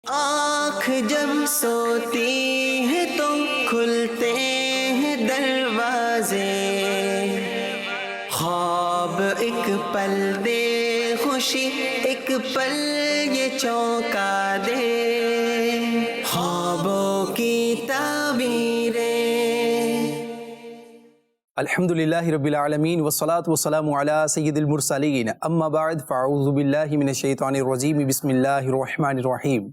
آنکھ جب سوتی ہے تو کھلتے ہیں دروازے، خواب ایک پل دے خوشی، ایک پل یہ چونکا دے، خوابوں کی تعبیریں۔ الحمدللہ رب العالمین والصلاة والسلام علی سید المرسلین، اما بعد فاعوذ باللہ من الشیطان الرجیم، بسم اللہ الرحمن الرحیم۔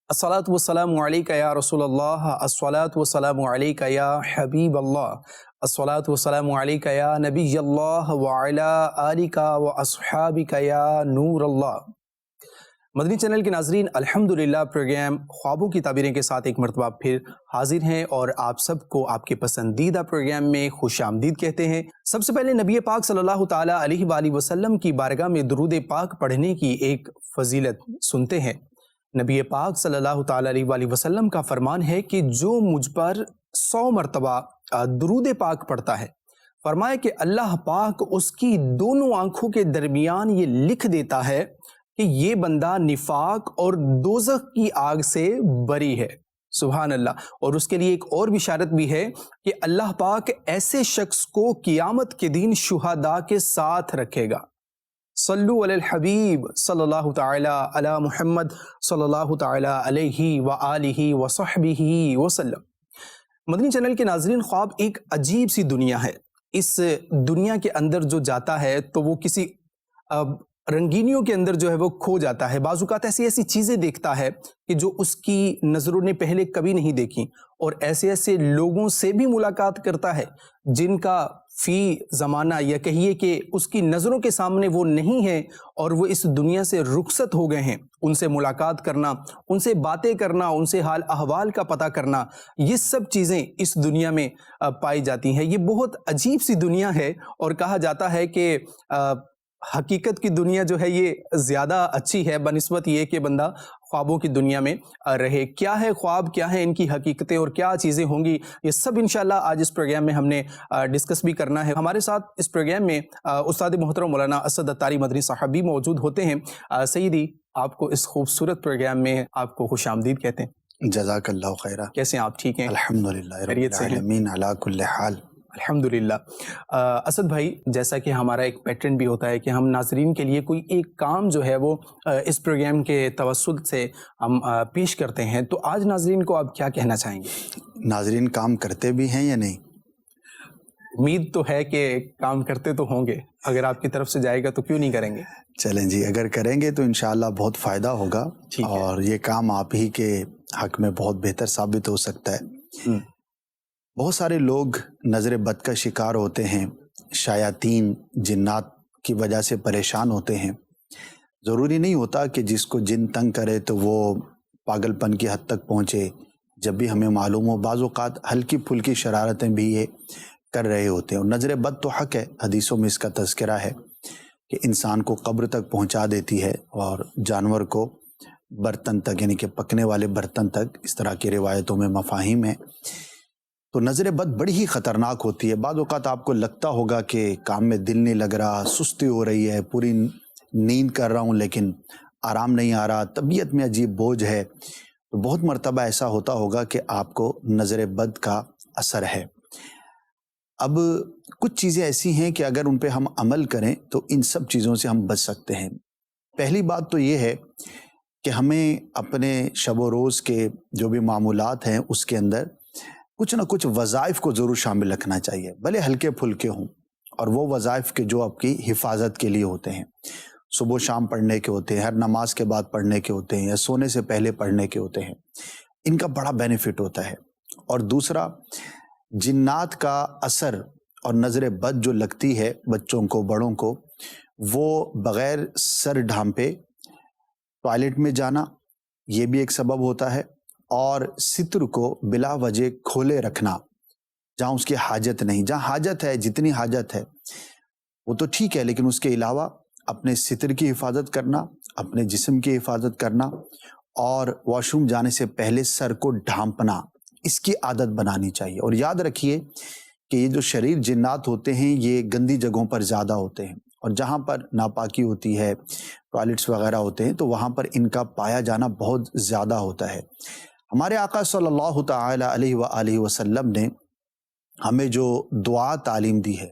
الصلاة والسلام علیک یا رسول اللہ، الصلاة والسلام علیک یا حبیب اللہ، الصلاة والسلام علیک یا نبی اللہ وعلی آلک واصحابک یا نور اللہ۔ مدنی چینل کے ناظرین، الحمدللہ پروگرام خوابوں کی تعبیریں کے ساتھ ایک مرتبہ پھر حاضر ہیں اور آپ سب کو آپ کے پسندیدہ پروگرام میں خوش آمدید کہتے ہیں۔ سب سے پہلے نبی پاک صلی اللہ تعالیٰ علیہ وآلہ وسلم کی بارگاہ میں درود پاک پڑھنے کی ایک فضیلت سنتے ہیں۔ نبی پاک صلی اللہ تعالیٰ علیہ وآلہ وسلم کا فرمان ہے کہ جو مجھ پر 100 مرتبہ درود پاک پڑھتا ہے، فرمایا کہ اللہ پاک اس کی دونوں آنکھوں کے درمیان یہ لکھ دیتا ہے کہ یہ بندہ نفاق اور دوزخ کی آگ سے بری ہے۔ سبحان اللہ۔ اور اس کے لیے ایک اور بشارت بھی ہے کہ اللہ پاک ایسے شخص کو قیامت کے دن شہداء کے ساتھ رکھے گا۔ صلو علی الحبیب صلی اللہ تعالی علی محمد صلی اللہ تعالی علیہ وآلہ وصحبہ وسلم۔ مدنی چینل کے ناظرین، خواب ایک عجیب سی دنیا ہے۔ اس دنیا کے اندر جو جاتا ہے تو وہ کسی رنگینیوں کے اندر جو ہے وہ کھو جاتا ہے۔ بعض اوقات ایسی چیزیں دیکھتا ہے کہ جو اس کی نظروں نے پہلے کبھی نہیں دیکھی، اور ایسے لوگوں سے بھی ملاقات کرتا ہے جن کا فی زمانہ یا کہیے کہ اس کی نظروں کے سامنے وہ نہیں ہے اور وہ اس دنیا سے رخصت ہو گئے ہیں۔ ان سے ملاقات کرنا، ان سے باتیں کرنا، ان سے حال احوال کا پتہ کرنا، یہ سب چیزیں اس دنیا میں پائی جاتی ہیں۔ یہ بہت عجیب سی دنیا ہے، اور کہا جاتا ہے کہ حقیقت کی دنیا جو ہے یہ زیادہ اچھی ہے بنسبت یہ کہ بندہ خوابوں کی دنیا میں رہے۔ کیا ہے خواب، کیا ہے ان کی حقیقتیں اور کیا چیزیں ہوں گی، یہ سب انشاءاللہ آج اس پروگرام میں ہم نے ڈسکس بھی کرنا ہے۔ ہمارے ساتھ اس پروگرام میں استاد محترم مولانا اسد اتاری مدنی صاحب بھی موجود ہوتے ہیں۔ سیدی، آپ کو اس خوبصورت پروگرام میں آپ کو خوش آمدید کہتے ہیں۔ جزاک اللہ خیرہ۔ کیسے ہیں آپ؟ ٹھیک ہیں؟ الحمدللہ رب خیریت سے ہیں؟ العالمین علی کل حال۔ الحمدللہ۔ اسد بھائی، جیسا کہ ہمارا ایک پیٹرن بھی ہوتا ہے کہ ہم ناظرین کے لیے کوئی ایک کام جو ہے وہ اس پروگرام کے توسط سے ہم پیش کرتے ہیں، تو آج ناظرین کو آپ کیا کہنا چاہیں گے؟ ناظرین کام کرتے بھی ہیں یا نہیں؟ امید تو ہے کہ کام کرتے تو ہوں گے، اگر آپ کی طرف سے جائے گا تو کیوں نہیں کریں گے؟ چلیں جی، اگر کریں گے تو انشاءاللہ بہت فائدہ ہوگا، ٹھیک ہے۔ اور یہ کام آپ ہی کے حق میں بہت بہتر ثابت ہو سکتا ہے۔ بہت سارے لوگ نظر بد کا شکار ہوتے ہیں، شیاطین جنات کی وجہ سے پریشان ہوتے ہیں۔ ضروری نہیں ہوتا کہ جس کو جن تنگ کرے تو وہ پاگل پن کی حد تک پہنچے۔ جب بھی ہمیں معلوم ہو، بعض اوقات ہلکی پھلکی شرارتیں بھی یہ کر رہے ہوتے ہیں، اور نظر بد تو حق ہے، حدیثوں میں اس کا تذکرہ ہے کہ انسان کو قبر تک پہنچا دیتی ہے، اور جانور کو برتن تک، یعنی کہ پکنے والے برتن تک، اس طرح کی روایتوں میں مفاہیم ہیں۔ تو نظر بد بڑی ہی خطرناک ہوتی ہے۔ بعض اوقات آپ کو لگتا ہوگا کہ کام میں دل نہیں لگ رہا، سستی ہو رہی ہے، پوری نیند کر رہا ہوں لیکن آرام نہیں آ رہا، طبیعت میں عجیب بوجھ ہے۔ تو بہت مرتبہ ایسا ہوتا ہوگا کہ آپ کو نظر بد کا اثر ہے۔ اب کچھ چیزیں ایسی ہیں کہ اگر ان پہ ہم عمل کریں تو ان سب چیزوں سے ہم بچ سکتے ہیں۔ پہلی بات تو یہ ہے کہ ہمیں اپنے شب و روز کے جو بھی معمولات ہیں اس کے اندر کچھ نہ کچھ وظائف کو ضرور شامل رکھنا چاہیے، بھلے ہلکے پھلکے ہوں، اور وہ وظائف کے جو آپ کی حفاظت کے لیے ہوتے ہیں، صبح و شام پڑھنے کے ہوتے ہیں، ہر نماز کے بعد پڑھنے کے ہوتے ہیں، یا سونے سے پہلے پڑھنے کے ہوتے ہیں، ان کا بڑا بینیفٹ ہوتا ہے۔ اور دوسرا، جنات کا اثر اور نظر بد جو لگتی ہے بچوں کو، بڑوں کو، وہ بغیر سر ڈھانپے ٹوائلٹ میں جانا، یہ بھی ایک سبب ہوتا ہے، اور ستر کو بلا وجہ کھولے رکھنا جہاں اس کی حاجت نہیں۔ جہاں حاجت ہے، جتنی حاجت ہے وہ تو ٹھیک ہے، لیکن اس کے علاوہ اپنے ستر کی حفاظت کرنا، اپنے جسم کی حفاظت کرنا، اور واش روم جانے سے پہلے سر کو ڈھانپنا، اس کی عادت بنانی چاہیے۔ اور یاد رکھیے کہ یہ جو شریر جنات ہوتے ہیں یہ گندی جگہوں پر زیادہ ہوتے ہیں، اور جہاں پر ناپاکی ہوتی ہے، ٹوائلٹس وغیرہ ہوتے ہیں، تو وہاں پر ان کا پایا جانا بہت زیادہ ہوتا ہے۔ ہمارے آقا صلی اللہ تعالی علیہ وآلہ وسلم نے ہمیں جو دعا تعلیم دی ہے،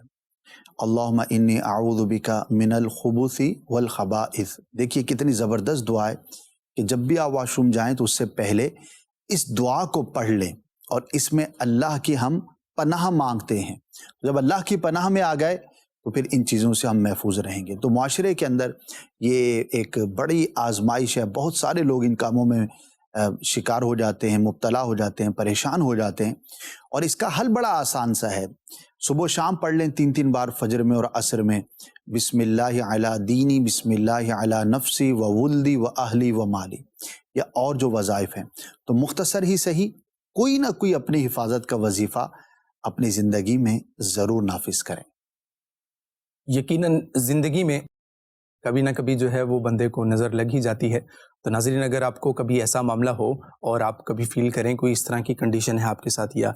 اللہم انی اعوذ بک من الخبث والخبائث، دیکھیے کتنی زبردست دعا ہے کہ جب بھی آپ واش روم جائیں تو اس سے پہلے اس دعا کو پڑھ لیں، اور اس میں اللہ کی ہم پناہ مانگتے ہیں۔ جب اللہ کی پناہ میں آ گئے تو پھر ان چیزوں سے ہم محفوظ رہیں گے۔ تو معاشرے کے اندر یہ ایک بڑی آزمائش ہے، بہت سارے لوگ ان کاموں میں شکار ہو جاتے ہیں، مبتلا ہو جاتے ہیں، پریشان ہو جاتے ہیں، اور اس کا حل بڑا آسان سا ہے۔ صبح و شام پڑھ لیں 3 بار، فجر میں اور عصر میں، بسم اللہ علی دینی، بسم اللہ علی نفسی و ولدی و اہلی و مالی، یا اور جو وظائف ہیں، تو مختصر ہی صحیح کوئی نہ کوئی اپنی حفاظت کا وظیفہ اپنی زندگی میں ضرور نافذ کریں۔ یقیناً زندگی میں کبھی نہ کبھی جو ہے وہ بندے کو نظر لگ ہی جاتی ہے۔ تو ناظرین، اگر آپ کو کبھی ایسا معاملہ ہو اور آپ کبھی فیل کریں کوئی اس طرح کی کنڈیشن ہے آپ کے ساتھ یا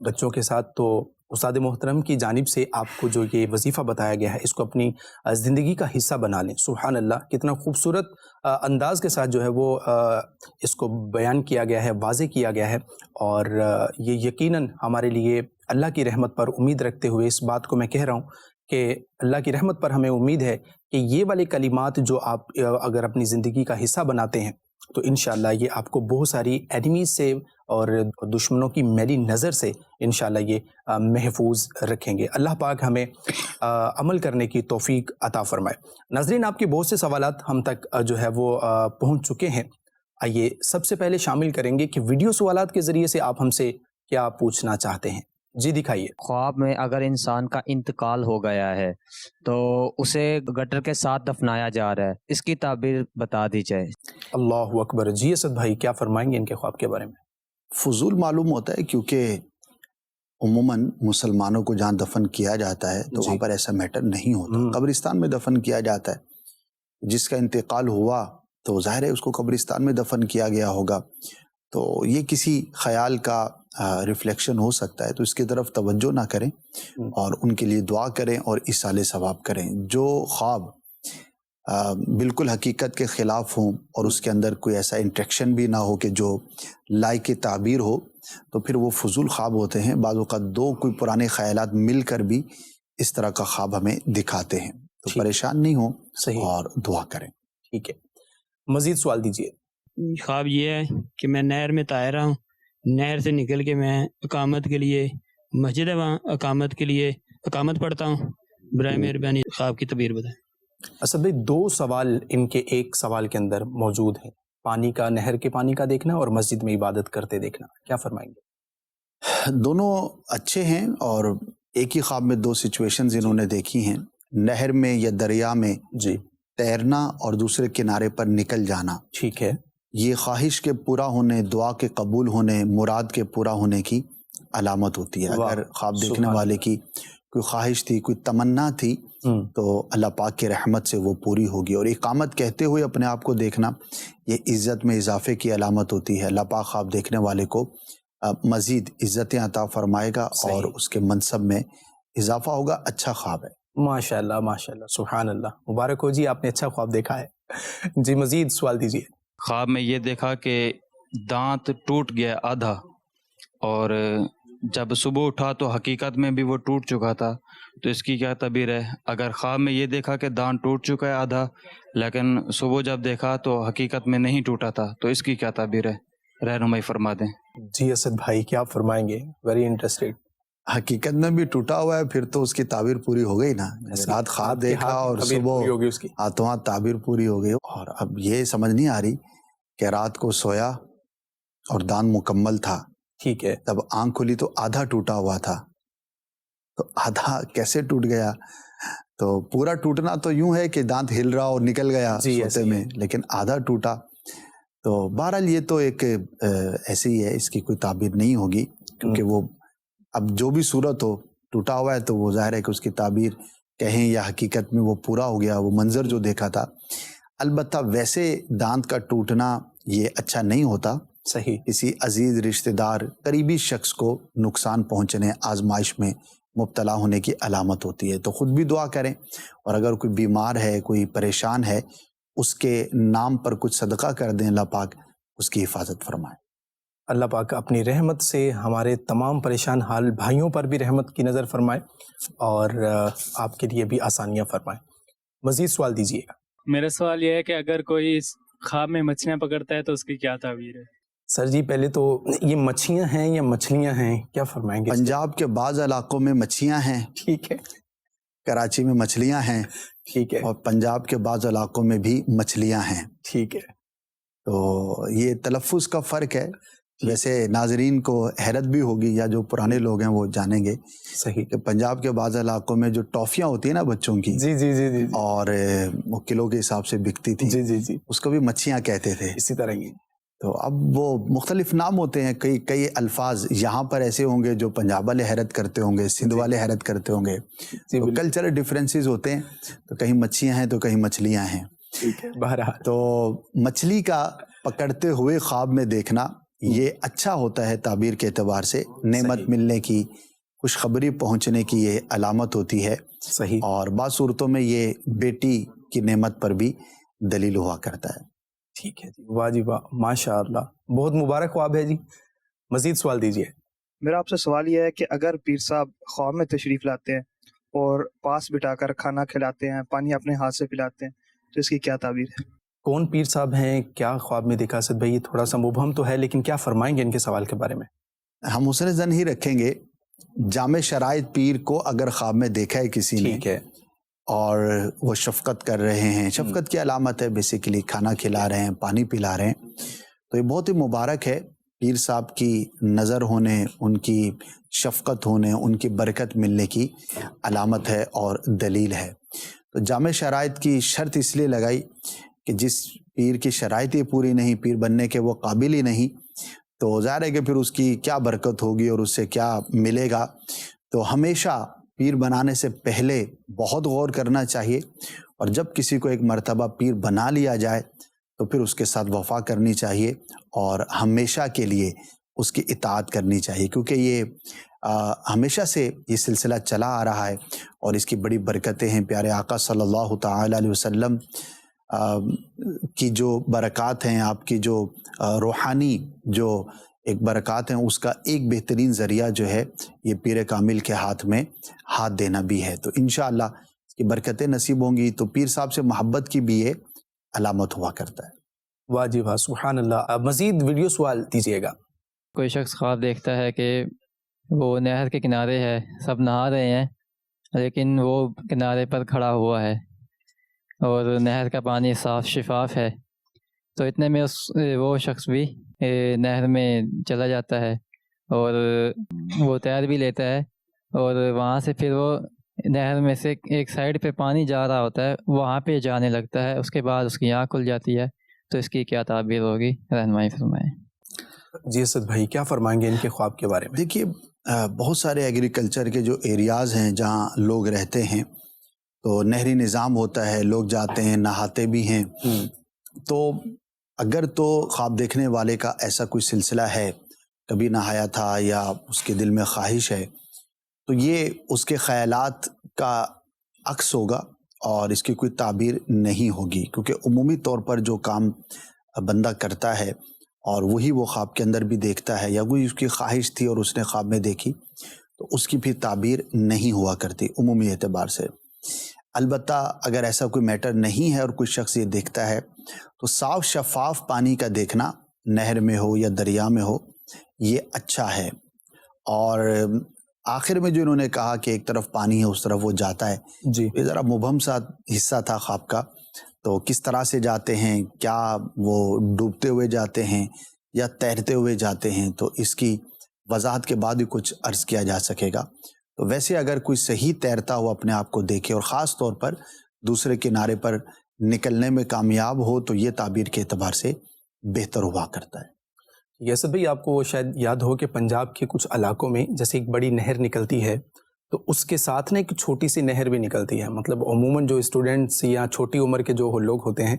بچوں کے ساتھ، تو استاد محترم کی جانب سے آپ کو جو یہ وظیفہ بتایا گیا ہے اس کو اپنی زندگی کا حصہ بنا لیں۔ سبحان اللہ، کتنا خوبصورت انداز کے ساتھ جو ہے وہ اس کو بیان کیا گیا ہے، واضح کیا گیا ہے، اور یہ یقیناً ہمارے لیے اللہ کی رحمت پر امید رکھتے ہوئے اس بات کو میں کہہ رہا ہوں کہ اللہ کی رحمت پر ہمیں امید ہے کہ یہ والے کلمات جو آپ اگر اپنی زندگی کا حصہ بناتے ہیں تو انشاءاللہ یہ آپ کو بہت ساری اینیمیز سے اور دشمنوں کی میلی نظر سے انشاءاللہ یہ محفوظ رکھیں گے۔ اللہ پاک ہمیں عمل کرنے کی توفیق عطا فرمائے۔ ناظرین، آپ کے بہت سے سوالات ہم تک جو ہے وہ پہنچ چکے ہیں۔ آئیے سب سے پہلے شامل کریں گے کہ ویڈیو سوالات کے ذریعے سے آپ ہم سے کیا پوچھنا چاہتے ہیں۔ جی دکھائیے۔ خواب میں اگر انسان کا انتقال ہو گیا ہے تو اسے گٹر کے ساتھ دفنایا جا رہا ہے، اس کی تعبیر بتا دی جائے۔ اللہ اکبر۔ جی اسد بھائی، کیا فرمائیں گے ان کے خواب کے بارے میں؟ فضول معلوم ہوتا ہے، کیونکہ عموماً مسلمانوں کو جہاں دفن کیا جاتا ہے تو وہاں پر ایسا میٹر نہیں ہوتا، قبرستان میں دفن کیا جاتا ہے۔ جس کا انتقال ہوا تو ظاہر ہے اس کو قبرستان میں دفن کیا گیا ہوگا، تو یہ کسی خیال کا ریفلیکشن ہو سکتا ہے، تو اس کی طرف توجہ نہ کریں اور ان کے لیے دعا کریں اور اصالِ ثواب کریں۔ جو خواب بالکل حقیقت کے خلاف ہوں اور اس کے اندر کوئی ایسا انٹریکشن بھی نہ ہو کہ جو لائق تعبیر ہو، تو پھر وہ فضول خواب ہوتے ہیں۔ بعض اوقات دو کوئی پرانے خیالات مل کر بھی اس طرح کا خواب ہمیں دکھاتے ہیں، تو پریشان نہیں ہوں اور دعا کریں۔ ٹھیک ہے، مزید سوال دیجیے۔ خواب یہ ہے کہ میں نہر میں تیرا ہوں، نہر سے نکل کے میں اقامت کے لیے مسجد ہے، وہاں اقامت کے لیے اقامت پڑھتا ہوں۔ برائے مہربانی خواب کی تعبیر بتائیں۔ اسد بھائی، دو سوال ان کے ایک سوال کے اندر موجود ہیں، پانی کا، نہر کے پانی کا دیکھنا اور مسجد میں عبادت کرتے دیکھنا، کیا فرمائیں گے؟ دونوں اچھے ہیں، اور ایک ہی خواب میں دو سچویشنز انہوں نے دیکھی ہیں، نہر میں یا دریا میں جی تیرنا اور دوسرے کنارے پر نکل جانا۔ ٹھیک ہے۔ یہ خواہش کے پورا ہونے، دعا کے قبول ہونے، مراد کے پورا ہونے کی علامت ہوتی ہے۔ اگر خواب دیکھنے والے کی کوئی خواہش تھی، کوئی تمنا تھی، تو اللہ پاک کی رحمت سے وہ پوری ہوگی۔ اور اقامت کہتے ہوئے اپنے آپ کو دیکھنا، یہ عزت میں اضافے کی علامت ہوتی ہے۔ اللہ پاک خواب دیکھنے والے کو مزید عزتیں عطا فرمائے گا اور اس کے منصب میں اضافہ ہوگا۔ اچھا خواب ہے۔ ماشاء اللہ، ماشاء اللہ، سبحان اللہ، مبارک ہو جی، آپ نے اچھا خواب دیکھا ہے۔ جی مزید سوال دیجیے۔ خواب میں یہ دیکھا کہ دانت ٹوٹ گیا آدھا، اور جب صبح اٹھا تو حقیقت میں بھی وہ ٹوٹ چکا تھا، تو اس کی کیا تعبیر ہے؟ اگر خواب میں یہ دیکھا کہ دانت ٹوٹ چکا ہے آدھا، لیکن صبح جب دیکھا تو حقیقت میں نہیں ٹوٹا تھا، تو اس کی کیا تعبیر ہے؟ رہنمائی فرما دیں۔ جی اسد بھائی، کیا فرمائیں گے؟ Very interested. حقیقت میں بھی ٹوٹا ہوا ہے، پھر تو اس کی تعبیر پوری ہو گئی نا۔ رات خواب دیکھا اور صبح ہاتھوں ہاتھ تعبیر پوری ہو گئی۔ اور اب یہ سمجھ نہیں آ رہی کہ رات کو سویا اور دانت مکمل تھا، ٹھیک ہے، تب آنکھ کھلی تو آدھا ٹوٹا ہوا تھا، تو آدھا کیسے ٹوٹ گیا؟ تو پورا ٹوٹنا تو یوں ہے کہ دانت ہل رہا اور نکل گیا سوتے میں، لیکن آدھا ٹوٹا۔ تو بہرحال یہ تو ایک ایسے ہی ہے، اس کی کوئی تعبیر نہیں ہوگی، کیونکہ وہ اب جو بھی صورت ہو، ٹوٹا ہوا ہے تو وہ ظاہر ہے کہ اس کی تعبیر کہیں یا حقیقت میں وہ پورا ہو گیا، وہ منظر جو دیکھا تھا۔ البتہ ویسے دانت کا ٹوٹنا یہ اچھا نہیں ہوتا، صحیح، کسی عزیز رشتہ دار قریبی شخص کو نقصان پہنچنے، آزمائش میں مبتلا ہونے کی علامت ہوتی ہے. تو خود بھی دعا کریں، اور اگر کوئی بیمار ہے، کوئی پریشان ہے، اس کے نام پر کچھ صدقہ کر دیں، اللہ پاک اس کی حفاظت فرمائے. اللہ پاک اپنی رحمت سے ہمارے تمام پریشان حال بھائیوں پر بھی رحمت کی نظر فرمائے اور آپ کے لیے بھی آسانیاں فرمائے. مزید سوال دیجیے گا. میرا سوال یہ ہے کہ اگر کوئی خواب میں مچھلیاں پکڑتا ہے تو اس کی کیا تعبیر ہے؟ سر جی پہلے تو یہ مچھیاں ہیں یا مچھلیاں ہیں، کیا فرمائیں گے؟ پنجاب کے بعض علاقوں میں مچھیاں ہیں، ٹھیک ہے، کراچی میں مچھلیاں ہیں، ٹھیک ہے، اور پنجاب کے بعض علاقوں میں بھی مچھلیاں ہیں. ٹھیک ہے. تو یہ تلفظ کا فرق ہے. ویسے ناظرین کو حیرت بھی ہوگی، یا جو پرانے لوگ ہیں وہ جانیں گے صحیح. کہ پنجاب کے بعض علاقوں میں جو ٹافیاں ہوتی ہیں نا بچوں کی، جی جی جی جی اور وہ کلو کے حساب سے بکتی تھی، جی جی جی اس کو بھی مچھیاں کہتے تھے. اسی طرح ہی. تو اب وہ مختلف نام ہوتے ہیں. کئی الفاظ یہاں پر ایسے ہوں گے جو پنجاب والے حیرت کرتے ہوں گے، سندھ والے حیرت کرتے ہوں گے. جی تو بالکل. کلچرل ڈفرینسز ہوتے ہیں. تو کہیں مچھیاں ہیں تو کہیں مچھلیاں ہیں. ٹھیک ہے. بہرحال تو مچھلی کا پکڑتے ہوئے خواب میں دیکھنا یہ اچھا ہوتا ہے تعبیر کے اعتبار سے. نعمت صحیح. ملنے کی، خوشخبری پہنچنے کی یہ علامت ہوتی ہے. صحیح. اور بعض صورتوں میں یہ بیٹی کی نعمت پر بھی دلیل ہوا کرتا ہے. ٹھیک ہے جی. واہ جی واہ، ماشاء اللہ، بہت مبارک خواب ہے جی. مزید سوال دیجیے. میرا آپ سے سوال یہ ہے کہ اگر پیر صاحب خواب میں تشریف لاتے ہیں اور پاس بٹھا کر کھانا کھلاتے ہیں، پانی اپنے ہاتھ سے پلاتے ہیں، تو اس کی کیا تعبیر ہے؟ کون پیر صاحب ہیں، کیا خواب میں دیکھا؟ اسد بھائی یہ تھوڑا سا مبہم تو ہے، لیکن کیا فرمائیں گے ان کے سوال کے بارے میں؟ ہم حسن زن ہی رکھیں گے. جامع شرائط پیر کو اگر خواب میں دیکھا ہے کسی نے، ٹھیک ہے. اور وہ شفقت کر رہے ہیں، شفقت کی علامت ہے بیسیکلی، کھانا کھلا رہے ہیں، پانی پلا رہے ہیں، تو یہ بہت ہی مبارک ہے. پیر صاحب کی نظر ہونے، ان کی شفقت ہونے، ان کی برکت ملنے کی علامت ہے اور دلیل ہے. تو جامع شرائط کی شرط اس لیے لگائی کہ جس پیر کی شرائط ہی پوری نہیں، پیر بننے کے وہ قابل ہی نہیں، تو ظاہر ہے کہ پھر اس کی کیا برکت ہوگی اور اس سے کیا ملے گا. تو ہمیشہ پیر بنانے سے پہلے بہت غور کرنا چاہیے، اور جب کسی کو ایک مرتبہ پیر بنا لیا جائے تو پھر اس کے ساتھ وفا کرنی چاہیے اور ہمیشہ کے لیے اس کی اطاعت کرنی چاہیے، کیونکہ یہ ہمیشہ سے یہ سلسلہ چلا آ رہا ہے اور اس کی بڑی برکتیں ہیں. پیارے آقا صلی اللہ تعالی علیہ وسلم کی جو برکات ہیں، آپ کی جو روحانی جو ایک برکات ہیں، اس کا ایک بہترین ذریعہ جو ہے یہ پیر کامل کے ہاتھ میں ہاتھ دینا بھی ہے. تو انشاءاللہ اس کی برکتیں نصیب ہوں گی. تو پیر صاحب سے محبت کی بھی یہ علامت ہوا کرتا ہے. واہ جی واہ، سبحان اللہ. اب مزید ویڈیو سوال دیجیے گا. کوئی شخص خواب دیکھتا ہے کہ وہ نہر کے کنارے ہے، سب نہا رہے ہیں، لیکن وہ کنارے پر کھڑا ہوا ہے اور نہر کا پانی صاف شفاف ہے. تو اتنے میں وہ شخص بھی نہر میں چلا جاتا ہے اور وہ تیر بھی لیتا ہے، اور وہاں سے پھر وہ نہر میں سے ایک سائڈ پہ پانی جا رہا ہوتا ہے، وہاں پہ جانے لگتا ہے. اس کے بعد اس کی آنکھ کھل جاتی ہے. تو اس کی کیا تعبیر ہوگی؟ رہنمائی فرمائیں. جی اسد بھائی کیا فرمائیں گے ان کے خواب کے بارے میں؟ دیکھیے بہت سارے ایگریکلچر کے جو ایریاز ہیں جہاں لوگ رہتے ہیں، تو نہری نظام ہوتا ہے، لوگ جاتے ہیں، نہاتے بھی ہیں. تو اگر تو خواب دیکھنے والے کا ایسا کوئی سلسلہ ہے، کبھی نہایا تھا یا اس کے دل میں خواہش ہے، تو یہ اس کے خیالات کا عکس ہوگا اور اس کی کوئی تعبیر نہیں ہوگی، کیونکہ عمومی طور پر جو کام بندہ کرتا ہے اور وہی وہ خواب کے اندر بھی دیکھتا ہے، یا کوئی اس کی خواہش تھی اور اس نے خواب میں دیکھی، تو اس کی پھر تعبیر نہیں ہوا کرتی عمومی اعتبار سے. البتہ اگر ایسا کوئی میٹر نہیں ہے اور کوئی شخص یہ دیکھتا ہے، تو صاف شفاف پانی کا دیکھنا، نہر میں ہو یا دریا میں ہو، یہ اچھا ہے. اور آخر میں جو انہوں نے کہا کہ ایک طرف پانی ہے اس طرف وہ جاتا ہے، جی یہ ذرا مبہم سا حصہ تھا خواب کا. تو کس طرح سے جاتے ہیں، کیا وہ ڈوبتے ہوئے جاتے ہیں یا تیرتے ہوئے جاتے ہیں، تو اس کی وضاحت کے بعد ہی کچھ عرض کیا جا سکے گا. تو ویسے اگر کوئی صحیح تیرتا ہوا اپنے آپ کو دیکھے اور خاص طور پر دوسرے کنارے پر نکلنے میں کامیاب ہو، تو یہ تعبیر کے اعتبار سے بہتر ہوا کرتا ہے. یاسر بھائی آپ کو شاید یاد ہو کہ پنجاب کے کچھ علاقوں میں جیسے ایک بڑی نہر نکلتی ہے، تو اس کے ساتھ نا ایک چھوٹی سی نہر بھی نکلتی ہے. مطلب عموماً جو اسٹوڈنٹس یا چھوٹی عمر کے جو لوگ ہوتے ہیں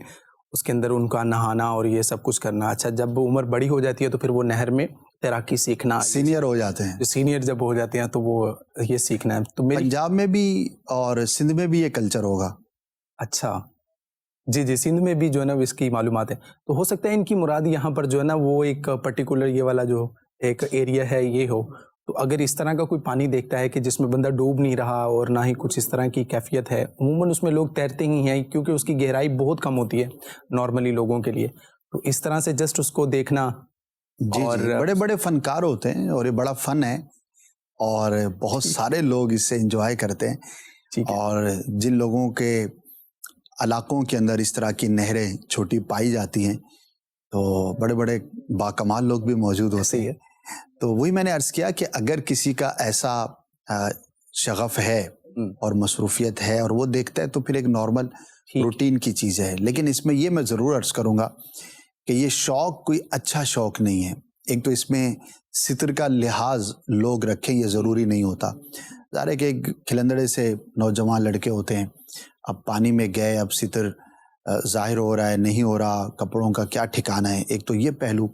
اس کے اندر ان کا نہانا اور یہ سب کچھ کرنا. اچھا جب عمر بڑی ہو جاتی ہے تو پھر وہ نہر میں تیراکی سیکھنا, سینئر ہو جاتے ہیں. جو سینئر جب ہو جاتے ہیں تو وہ یہ سیکھنا ہے. تو میری پنجاب میں بھی اور سندھ میں بھی یہ کلچر ہوگا. اچھا جی جی, سندھ میں بھی جو ہے نا اس کی معلومات ہے. تو ہو سکتا ہے ان کی مراد یہاں پر جو ہے نا وہ ایک پرٹیکولر یہ والا جو ایک ایریا ہے یہ ہو. تو اگر اس طرح کا کوئی پانی دیکھتا ہے کہ جس میں بندہ ڈوب نہیں رہا اور نہ ہی کچھ اس طرح کی کیفیت ہے, عموماً اس میں لوگ تیرتے ہی ہیں کیونکہ اس کی گہرائی بہت کم ہوتی ہے نارملی لوگوں کے لیے. تو اس طرح سے جسٹ اس کو دیکھنا. جی اور جی, بڑے بڑے فنکار ہوتے ہیں اور یہ بڑا فن ہے اور بہت سارے لوگ اس سے انجوائے کرتے ہیں. ٹھیک ہے, اور جن لوگوں کے علاقوں کے اندر اس طرح کی نہریں چھوٹی پائی جاتی ہیں تو بڑے بڑے باکمال لوگ بھی موجود ہوتے ایسے ہی ہیں. ہے. تو وہی میں نے عرض کیا کہ اگر کسی کا ایسا شغف ہے اور مصروفیت ہے اور وہ دیکھتا ہے تو پھر ایک نارمل روٹین کی چیز ہے. لیکن اس میں یہ میں ضرور عرض کروں گا کہ یہ شوق کوئی اچھا شوق نہیں ہے. ایک تو اس میں ستر کا لحاظ لوگ رکھیں یہ ضروری نہیں ہوتا. ظاہر ہے کہ ایک کھلندڑے سے نوجوان لڑکے ہوتے ہیں, اب پانی میں گئے, اب ستر ظاہر ہو رہا ہے نہیں ہو رہا, کپڑوں کا کیا ٹھکانہ ہے. ایک تو یہ پہلو.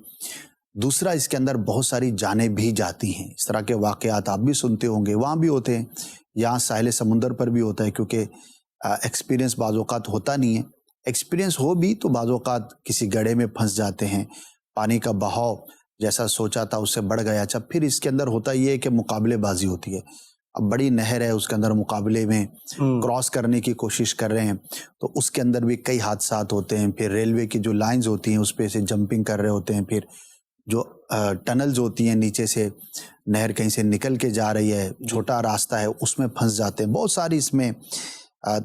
دوسرا اس کے اندر بہت ساری جانیں بھی جاتی ہیں. اس طرح کے واقعات آپ بھی سنتے ہوں گے, وہاں بھی ہوتے ہیں, یہاں ساحل سمندر پر بھی ہوتا ہے کیونکہ ایکسپیرینس بعض اوقات ہوتا نہیں ہے. ایکسپیرینس ہو بھی تو بعض اوقات کسی گڑھے میں پھنس جاتے ہیں, پانی کا بہاؤ جیسا سوچا تھا اس سے بڑھ گیا. اچھا پھر اس کے اندر ہوتا یہ ہے کہ مقابلے بازی ہوتی ہے. اب بڑی نہر ہے, اس کے اندر مقابلے میں کراس کرنے کی کوشش کر رہے ہیں تو اس کے اندر بھی کئی حادثات ہوتے ہیں. پھر ریلوے کی جو لائنز ہوتی ہیں اس پہ سے جمپنگ کر رہے ہوتے ہیں, پھر جو ٹنلز ہوتی ہیں نیچے سے نہر کہیں سے نکل کے جا رہی ہے, چھوٹا راستہ ہے اس میں پھنس جاتے ہیں. بہت ساری اس میں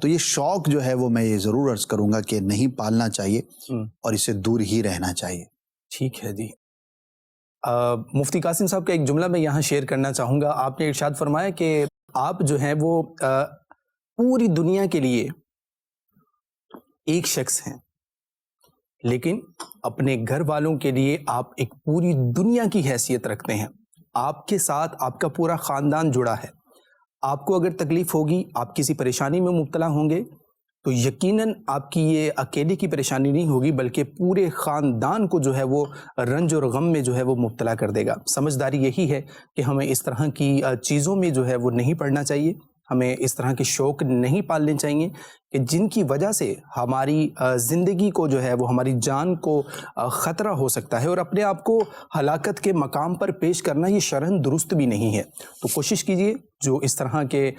تو یہ شوق جو ہے وہ میں یہ ضرور عرض کروں گا کہ نہیں پالنا چاہیے اور اسے دور ہی رہنا چاہیے. ٹھیک ہے جی. مفتی قاسم صاحب کا ایک جملہ میں یہاں شیئر کرنا چاہوں گا. آپ نے ارشاد فرمایا کہ آپ جو ہیں وہ پوری دنیا کے لیے ایک شخص ہیں لیکن اپنے گھر والوں کے لیے آپ ایک پوری دنیا کی حیثیت رکھتے ہیں. آپ کے ساتھ آپ کا پورا خاندان جڑا ہے. آپ کو اگر تکلیف ہوگی, آپ کسی پریشانی میں مبتلا ہوں گے تو یقیناً آپ کی یہ اکیلے کی پریشانی نہیں ہوگی بلکہ پورے خاندان کو جو ہے وہ رنج اور غم میں جو ہے وہ مبتلا کر دے گا. سمجھداری یہی ہے کہ ہمیں اس طرح کی چیزوں میں جو ہے وہ نہیں پڑنا چاہیے, ہمیں اس طرح کے شوق نہیں پالنے چاہیے کہ جن کی وجہ سے ہماری زندگی کو جو ہے وہ ہماری جان کو خطرہ ہو سکتا ہے اور اپنے آپ کو ہلاکت کے مقام پر پیش کرنا یہ شرعاً درست بھی نہیں ہے. تو کوشش کیجئے جو اس طرح کے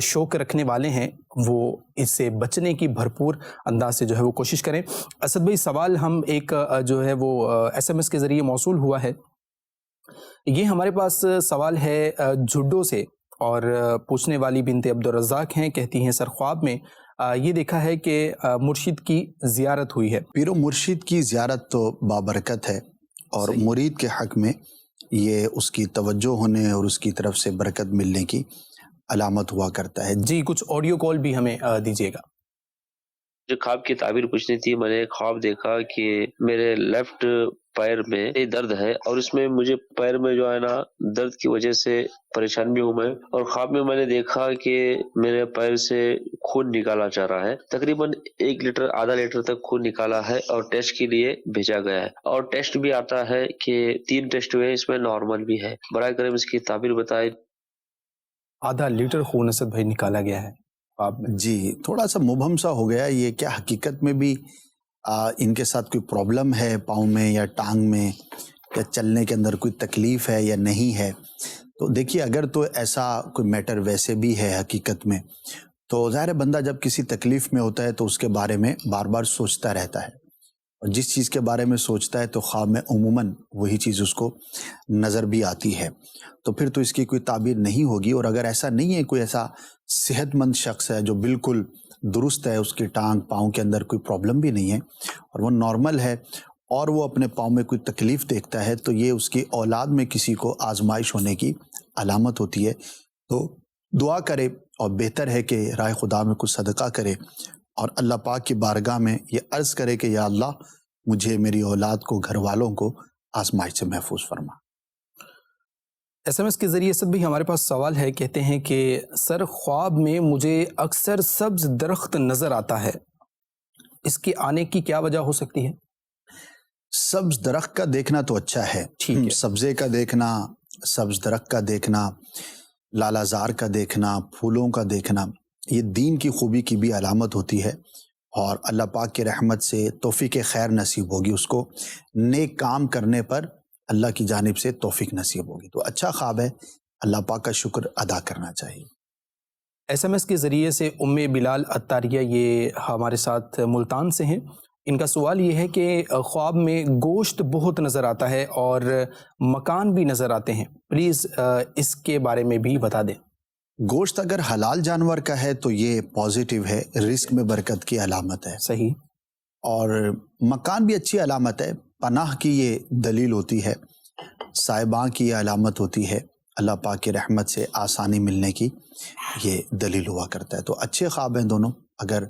شوق رکھنے والے ہیں وہ اس سے بچنے کی بھرپور انداز سے جو ہے وہ کوشش کریں. اسد بھائی سوال ہم ایک جو ہے وہ SMS کے ذریعے موصول ہوا ہے. یہ ہمارے پاس سوال ہے جھڈو سے اور پوچھنے والی بنت عبدالرزاق ہیں, کہتی ہیں سر خواب میں یہ دیکھا ہے کہ مرشد کی زیارت ہوئی ہے. پیر و مرشد کی زیارت تو بابرکت ہے اور مرید کے حق میں یہ اس کی توجہ ہونے اور اس کی طرف سے برکت ملنے کی علامت ہوا کرتا ہے. جی کچھ آڈیو کال بھی ہمیں دیجیے گا. جو خواب کی تعبیر پوچھنی تھی, میں نے خواب دیکھا کہ میرے لیفٹ پیر میں درد ہے اور اس میں مجھے پیر میں جو ہے نا درد کی وجہ سے پریشان بھی ہوں میں, اور خواب میں نے دیکھا کہ میرے پیر سے خون نکالا جا رہا ہے. تقریباً 1 لیٹر آدھا لیٹر تک خون نکالا ہے اور ٹیسٹ کے لیے بھیجا گیا ہے اور ٹیسٹ بھی آتا ہے کہ 3 ٹیسٹ ہوئے, اس میں نارمل بھی ہے. برائے کرم اس کی تعبیر بتائے. آدھا لیٹر خون اسد بھائی نکالا گیا ہے خواب میں. جی تھوڑا سا مبہم سا ہو گیا یہ, کیا حقیقت میں بھی ان کے ساتھ کوئی پرابلم ہے پاؤں میں یا ٹانگ میں یا چلنے کے اندر کوئی تکلیف ہے یا نہیں ہے. تو دیکھیے اگر تو ایسا کوئی میٹر ویسے بھی ہے حقیقت میں تو ظاہر بندہ جب کسی تکلیف میں ہوتا ہے تو اس کے بارے میں بار بار سوچتا رہتا ہے اور جس چیز کے بارے میں سوچتا ہے تو خواب میں عموماً وہی چیز اس کو نظر بھی آتی ہے. تو پھر تو اس کی کوئی تعبیر نہیں ہوگی. اور اگر ایسا نہیں ہے, کوئی ایسا صحت مند شخص ہے جو بالکل درست ہے, اس کی ٹانگ پاؤں کے اندر کوئی پرابلم بھی نہیں ہے اور وہ نارمل ہے اور وہ اپنے پاؤں میں کوئی تکلیف دیکھتا ہے تو یہ اس کی اولاد میں کسی کو آزمائش ہونے کی علامت ہوتی ہے. تو دعا کرے اور بہتر ہے کہ راہ خدا میں کچھ صدقہ کرے اور اللہ پاک کی بارگاہ میں یہ عرض کرے کہ یا اللہ مجھے, میری اولاد کو, گھر والوں کو آزمائش سے محفوظ فرما. SMS کے ذریعے سب بھی ہمارے پاس سوال ہے, کہتے ہیں کہ سر خواب میں مجھے اکثر سبز درخت نظر آتا ہے اس کے آنے کی کیا وجہ ہو سکتی ہے؟ سبز درخت کا دیکھنا تو اچھا ہے، سبزے کا دیکھنا، سبز درخت کا دیکھنا، لالا زار کا دیکھنا، پھولوں کا دیکھنا، یہ دین کی خوبی کی بھی علامت ہوتی ہے، اور اللہ پاک کی رحمت سے توفیق خیر نصیب ہوگی، اس کو نیک کام کرنے پر اللہ کی جانب سے توفیق نصیب ہوگی۔ تو اچھا خواب ہے، اللہ پاک کا شکر ادا کرنا چاہیے۔ SMS کے ذریعے سے ام بلال عطاریہ یہ ہمارے ساتھ ملتان سے ہیں، ان کا سوال یہ ہے کہ خواب میں گوشت بہت نظر آتا ہے اور مکان بھی نظر آتے ہیں، پلیز اس کے بارے میں بھی بتا دیں۔ گوشت اگر حلال جانور کا ہے تو یہ پازیٹیو ہے، رزق میں برکت کی علامت ہے۔ صحیح۔ اور مکان بھی اچھی علامت ہے، پناہ کی یہ دلیل ہوتی ہے، صاحباں کی یہ علامت ہوتی ہے، اللہ پاک کی رحمت سے آسانی ملنے کی یہ دلیل ہوا کرتا ہے۔ تو اچھے خواب ہیں دونوں، اگر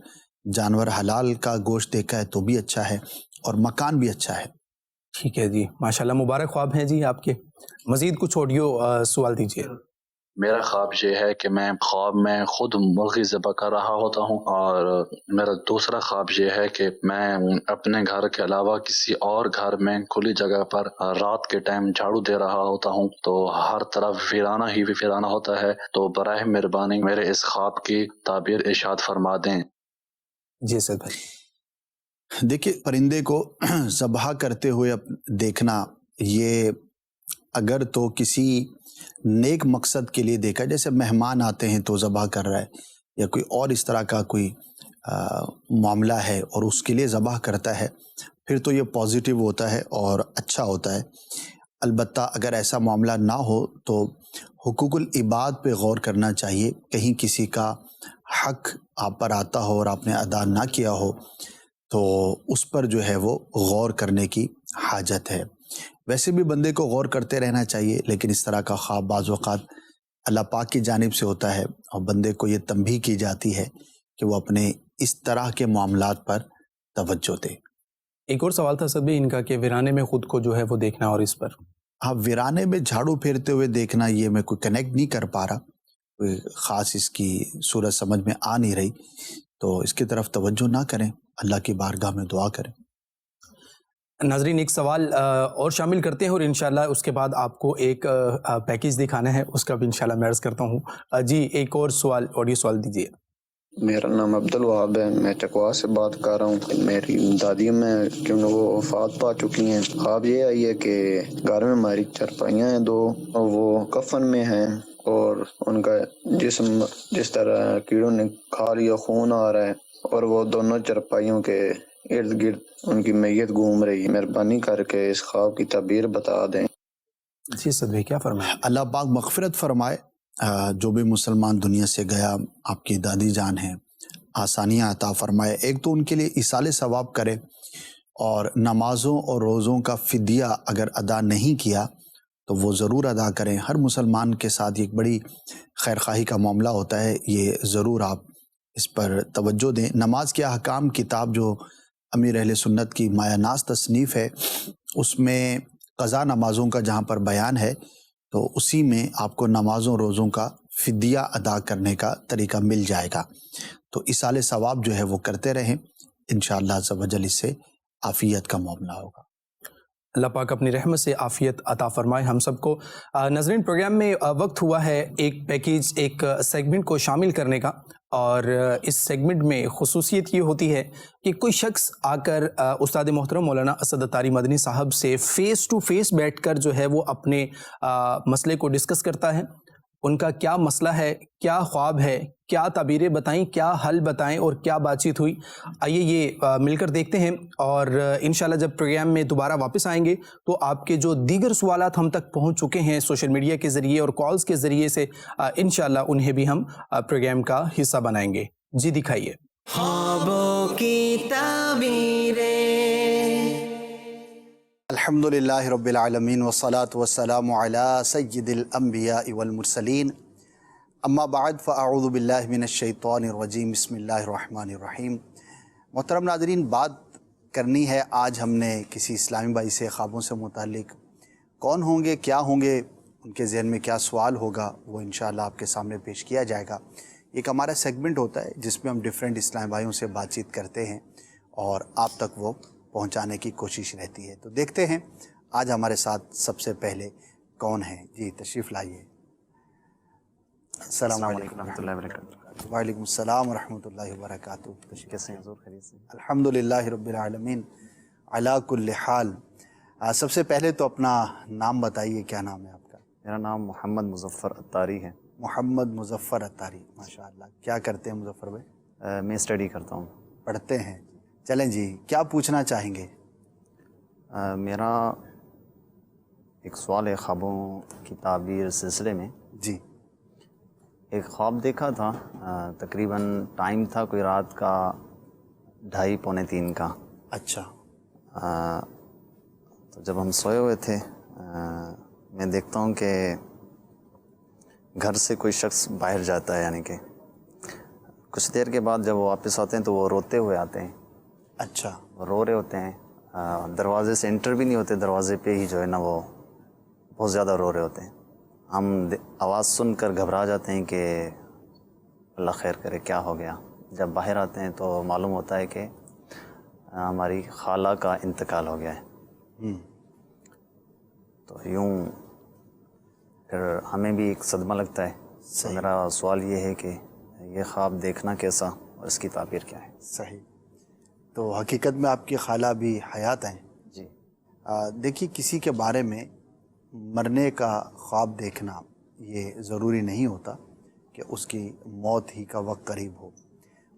جانور حلال کا گوشت دیکھا ہے تو بھی اچھا ہے، اور مکان بھی اچھا ہے۔ ٹھیک ہے جی، ماشاءاللہ مبارک خواب ہیں جی آپ کے۔ مزید کچھ آڈیو سوال دیجیے۔ میرا خواب یہ ہے کہ میں خواب میں خود مرغی ذبح کر رہا ہوتا ہوں، اور میرا دوسرا خواب یہ ہے کہ میں اپنے گھر کے علاوہ کسی اور گھر میں کھلی جگہ پر رات کے ٹائم جھاڑو دے رہا ہوتا ہوں، تو ہر طرف ویرانہ ہی ویرانہ ہوتا ہے۔ تو براہ مہربانی میرے اس خواب کی تعبیر ارشاد فرما دیں۔ جی سر بھائی۔ دیکھیے، پرندے کو ذبح کرتے ہوئے دیکھنا، یہ اگر تو کسی نیک مقصد کے لیے دیکھا، جیسے مہمان آتے ہیں تو ذبح کر رہا ہے، یا کوئی اور اس طرح کا کوئی معاملہ ہے اور اس کے لیے ذبح کرتا ہے، پھر تو یہ پازیٹیو ہوتا ہے اور اچھا ہوتا ہے۔ البتہ اگر ایسا معاملہ نہ ہو تو حقوق العباد پہ غور کرنا چاہیے، کہیں کسی کا حق آپ پر آتا ہو اور آپ نے ادا نہ کیا ہو تو اس پر جو ہے وہ غور کرنے کی حاجت ہے۔ ویسے بھی بندے کو غور کرتے رہنا چاہیے، لیکن اس طرح کا خواب بعض اوقات اللہ پاک کی جانب سے ہوتا ہے، اور بندے کو یہ تنبیہ کی جاتی ہے کہ وہ اپنے اس طرح کے معاملات پر توجہ دے۔ ایک اور سوال تھا سبھی ان کا کہ ویرانے میں خود کو جو ہے وہ دیکھنا، اور اس پر ہاں، ویرانے میں جھاڑو پھیرتے ہوئے دیکھنا، یہ میں کوئی کنیکٹ نہیں کر پا رہا، کوئی خاص اس کی صورت سمجھ میں آ نہیں رہی، تو اس کی طرف توجہ نہ کریں، اللہ کی بارگاہ میں دعا کریں۔ ناظرین ایک سوال اور شامل کرتے ہیں، اور انشاءاللہ اس کے بعد آپ کو ایک پیکیج دکھانا ہے، اس کا بھی انشاءاللہ میں عرض کرتا ہوں۔ جی ایک اور سوال، آڈیو سوال دیجیے۔ میرا نام عبدالوہاب ہے، میں چکوا سے بات کر رہا ہوں۔ میری دادی میں کیونکہ وہ وفات پا چکی ہیں، خواب یہ آئی ہے کہ گھر میں ہماری چرپائیاں ہیں دو، وہ کفن میں ہیں، اور ان کا جسم جس طرح کیڑوں نے کھا لیا، خون آ رہا ہے، اور وہ دونوں چرپائیوں کے ارد گرد ان کی میت گھوم رہی ہے۔ مہربانی کر کے اس خواب کی تعبیر بتا دیں۔ جی صدقے کیا فرمائے؟ اللہ پاک مغفرت فرمائے، جو بھی مسلمان دنیا سے گیا، آپ کی دادی جان ہیں، آسانیاں عطا فرمائے۔ ایک تو ان کے لیے ایصال ثواب کرے، اور نمازوں اور روزوں کا فدیہ اگر ادا نہیں کیا تو وہ ضرور ادا کریں۔ ہر مسلمان کے ساتھ یہ ایک بڑی خیر خواہی کا معاملہ ہوتا ہے، یہ ضرور آپ اس پر توجہ دیں۔ نماز کے احکام کتاب جو امیر اہل سنت کی مایہ ناز تصنیف ہے، اس میں قضا نمازوں کا جہاں پر بیان ہے، تو اسی میں آپ کو نمازوں روزوں کا فدیہ ادا کرنے کا طریقہ مل جائے گا۔ تو ایصال ثواب جو ہے وہ کرتے رہیں، انشاءاللہ عز و جل اس سے عافیت کا معاملہ ہوگا۔ اللہ پاک اپنی رحمت سے عافیت عطا فرمائے ہم سب کو۔ ناظرین پروگرام میں وقت ہوا ہے ایک پیکیج، ایک سیگمنٹ کو شامل کرنے کا، اور اس سیگمنٹ میں خصوصیت یہ ہوتی ہے کہ کوئی شخص آ کر استاد محترم مولانا اسد عطاری مدنی صاحب سے فیس ٹو فیس بیٹھ کر جو ہے وہ اپنے مسئلے کو ڈسکس کرتا ہے، ان کا کیا مسئلہ ہے، کیا خواب ہے، کیا تعبیریں بتائیں، کیا حل بتائیں، اور کیا بات چیت ہوئی۔ آئیے یہ مل کر دیکھتے ہیں، اور انشاءاللہ جب پروگرام میں دوبارہ واپس آئیں گے تو آپ کے جو دیگر سوالات ہم تک پہنچ چکے ہیں سوشل میڈیا کے ذریعے اور کالز کے ذریعے سے، انشاءاللہ انہیں بھی ہم پروگرام کا حصہ بنائیں گے۔ جی دکھائیے۔ خوابوں کی تعبیریں۔ الحمدللہ رب العالمین والصلاة والسلام علی سید الانبیاء والمرسلین، اما بعد فاعوذ باللہ من الشیطان الرجیم، بسم اللہ الرحمن الرحیم۔ محترم ناظرین، بات کرنی ہے آج ہم نے کسی اسلامی بھائی سے خوابوں سے متعلق۔ کون ہوں گے، کیا ہوں گے، ان کے ذہن میں کیا سوال ہوگا، وہ انشاءاللہ آپ کے سامنے پیش کیا جائے گا۔ ایک ہمارا سیگمنٹ ہوتا ہے جس میں ہم ڈیفرنٹ اسلامی بھائیوں سے بات چیت کرتے ہیں، اور آپ تک وہ پہنچانے کی کوشش رہتی ہے. تو دیکھتے ہیں آج ہمارے ساتھ سب سے پہلے کون ہیں. جی تشریف لائیے. السلام علیکم ورحمۃ اللہ وبرکاتہ. وعلیکم السلام ورحمۃ اللہ وبرکاتہ. کیسے ہیں حضور؟ خیریت سے؟ الحمدللہ رب العالمین علی کل حال. سب سے پہلے تو اپنا نام بتائیے, کیا نام ہے آپ کا؟ میرا نام محمد مظفر اتاری ہے. محمد مظفر اتاری, ماشاء اللہ. کیا کرتے ہیں مظفر بھائی؟ میں اسٹڈی کرتا ہوں. پڑھتے ہیں. چلیں جی, کیا پوچھنا چاہیں گے؟ میرا ایک سوال ہے خوابوں کی تعبیر سلسلے میں. جی. ایک خواب دیکھا تھا, تقریباً ٹائم تھا کوئی رات کا 2:30 پونے 3 کا. اچھا. تو جب ہم سوئے ہوئے تھے میں دیکھتا ہوں کہ گھر سے کوئی شخص باہر جاتا ہے, یعنی کہ کچھ دیر کے بعد جب وہ واپس آتے ہیں تو وہ روتے ہوئے آتے ہیں. اچھا. وہ رو رہے ہوتے ہیں, دروازے سے انٹر بھی نہیں ہوتے, دروازے پہ ہی جو ہے نا وہ بہت زیادہ رو رہے ہوتے ہیں. ہم آواز سن کر گھبرا جاتے ہیں کہ اللہ خیر کرے کیا ہو گیا. جب باہر آتے ہیں تو معلوم ہوتا ہے کہ ہماری خالہ کا انتقال ہو گیا ہے. تو یوں پھر ہمیں بھی ایک صدمہ لگتا ہے. میرا سوال یہ ہے کہ یہ خواب دیکھنا کیسا اور اس کی تعبیر کیا ہے؟ صحیح. تو حقیقت میں آپ کی خالہ بھی حیات ہیں؟ جی. دیکھیے, کسی کے بارے میں مرنے کا خواب دیکھنا یہ ضروری نہیں ہوتا کہ اس کی موت ہی کا وقت قریب ہو.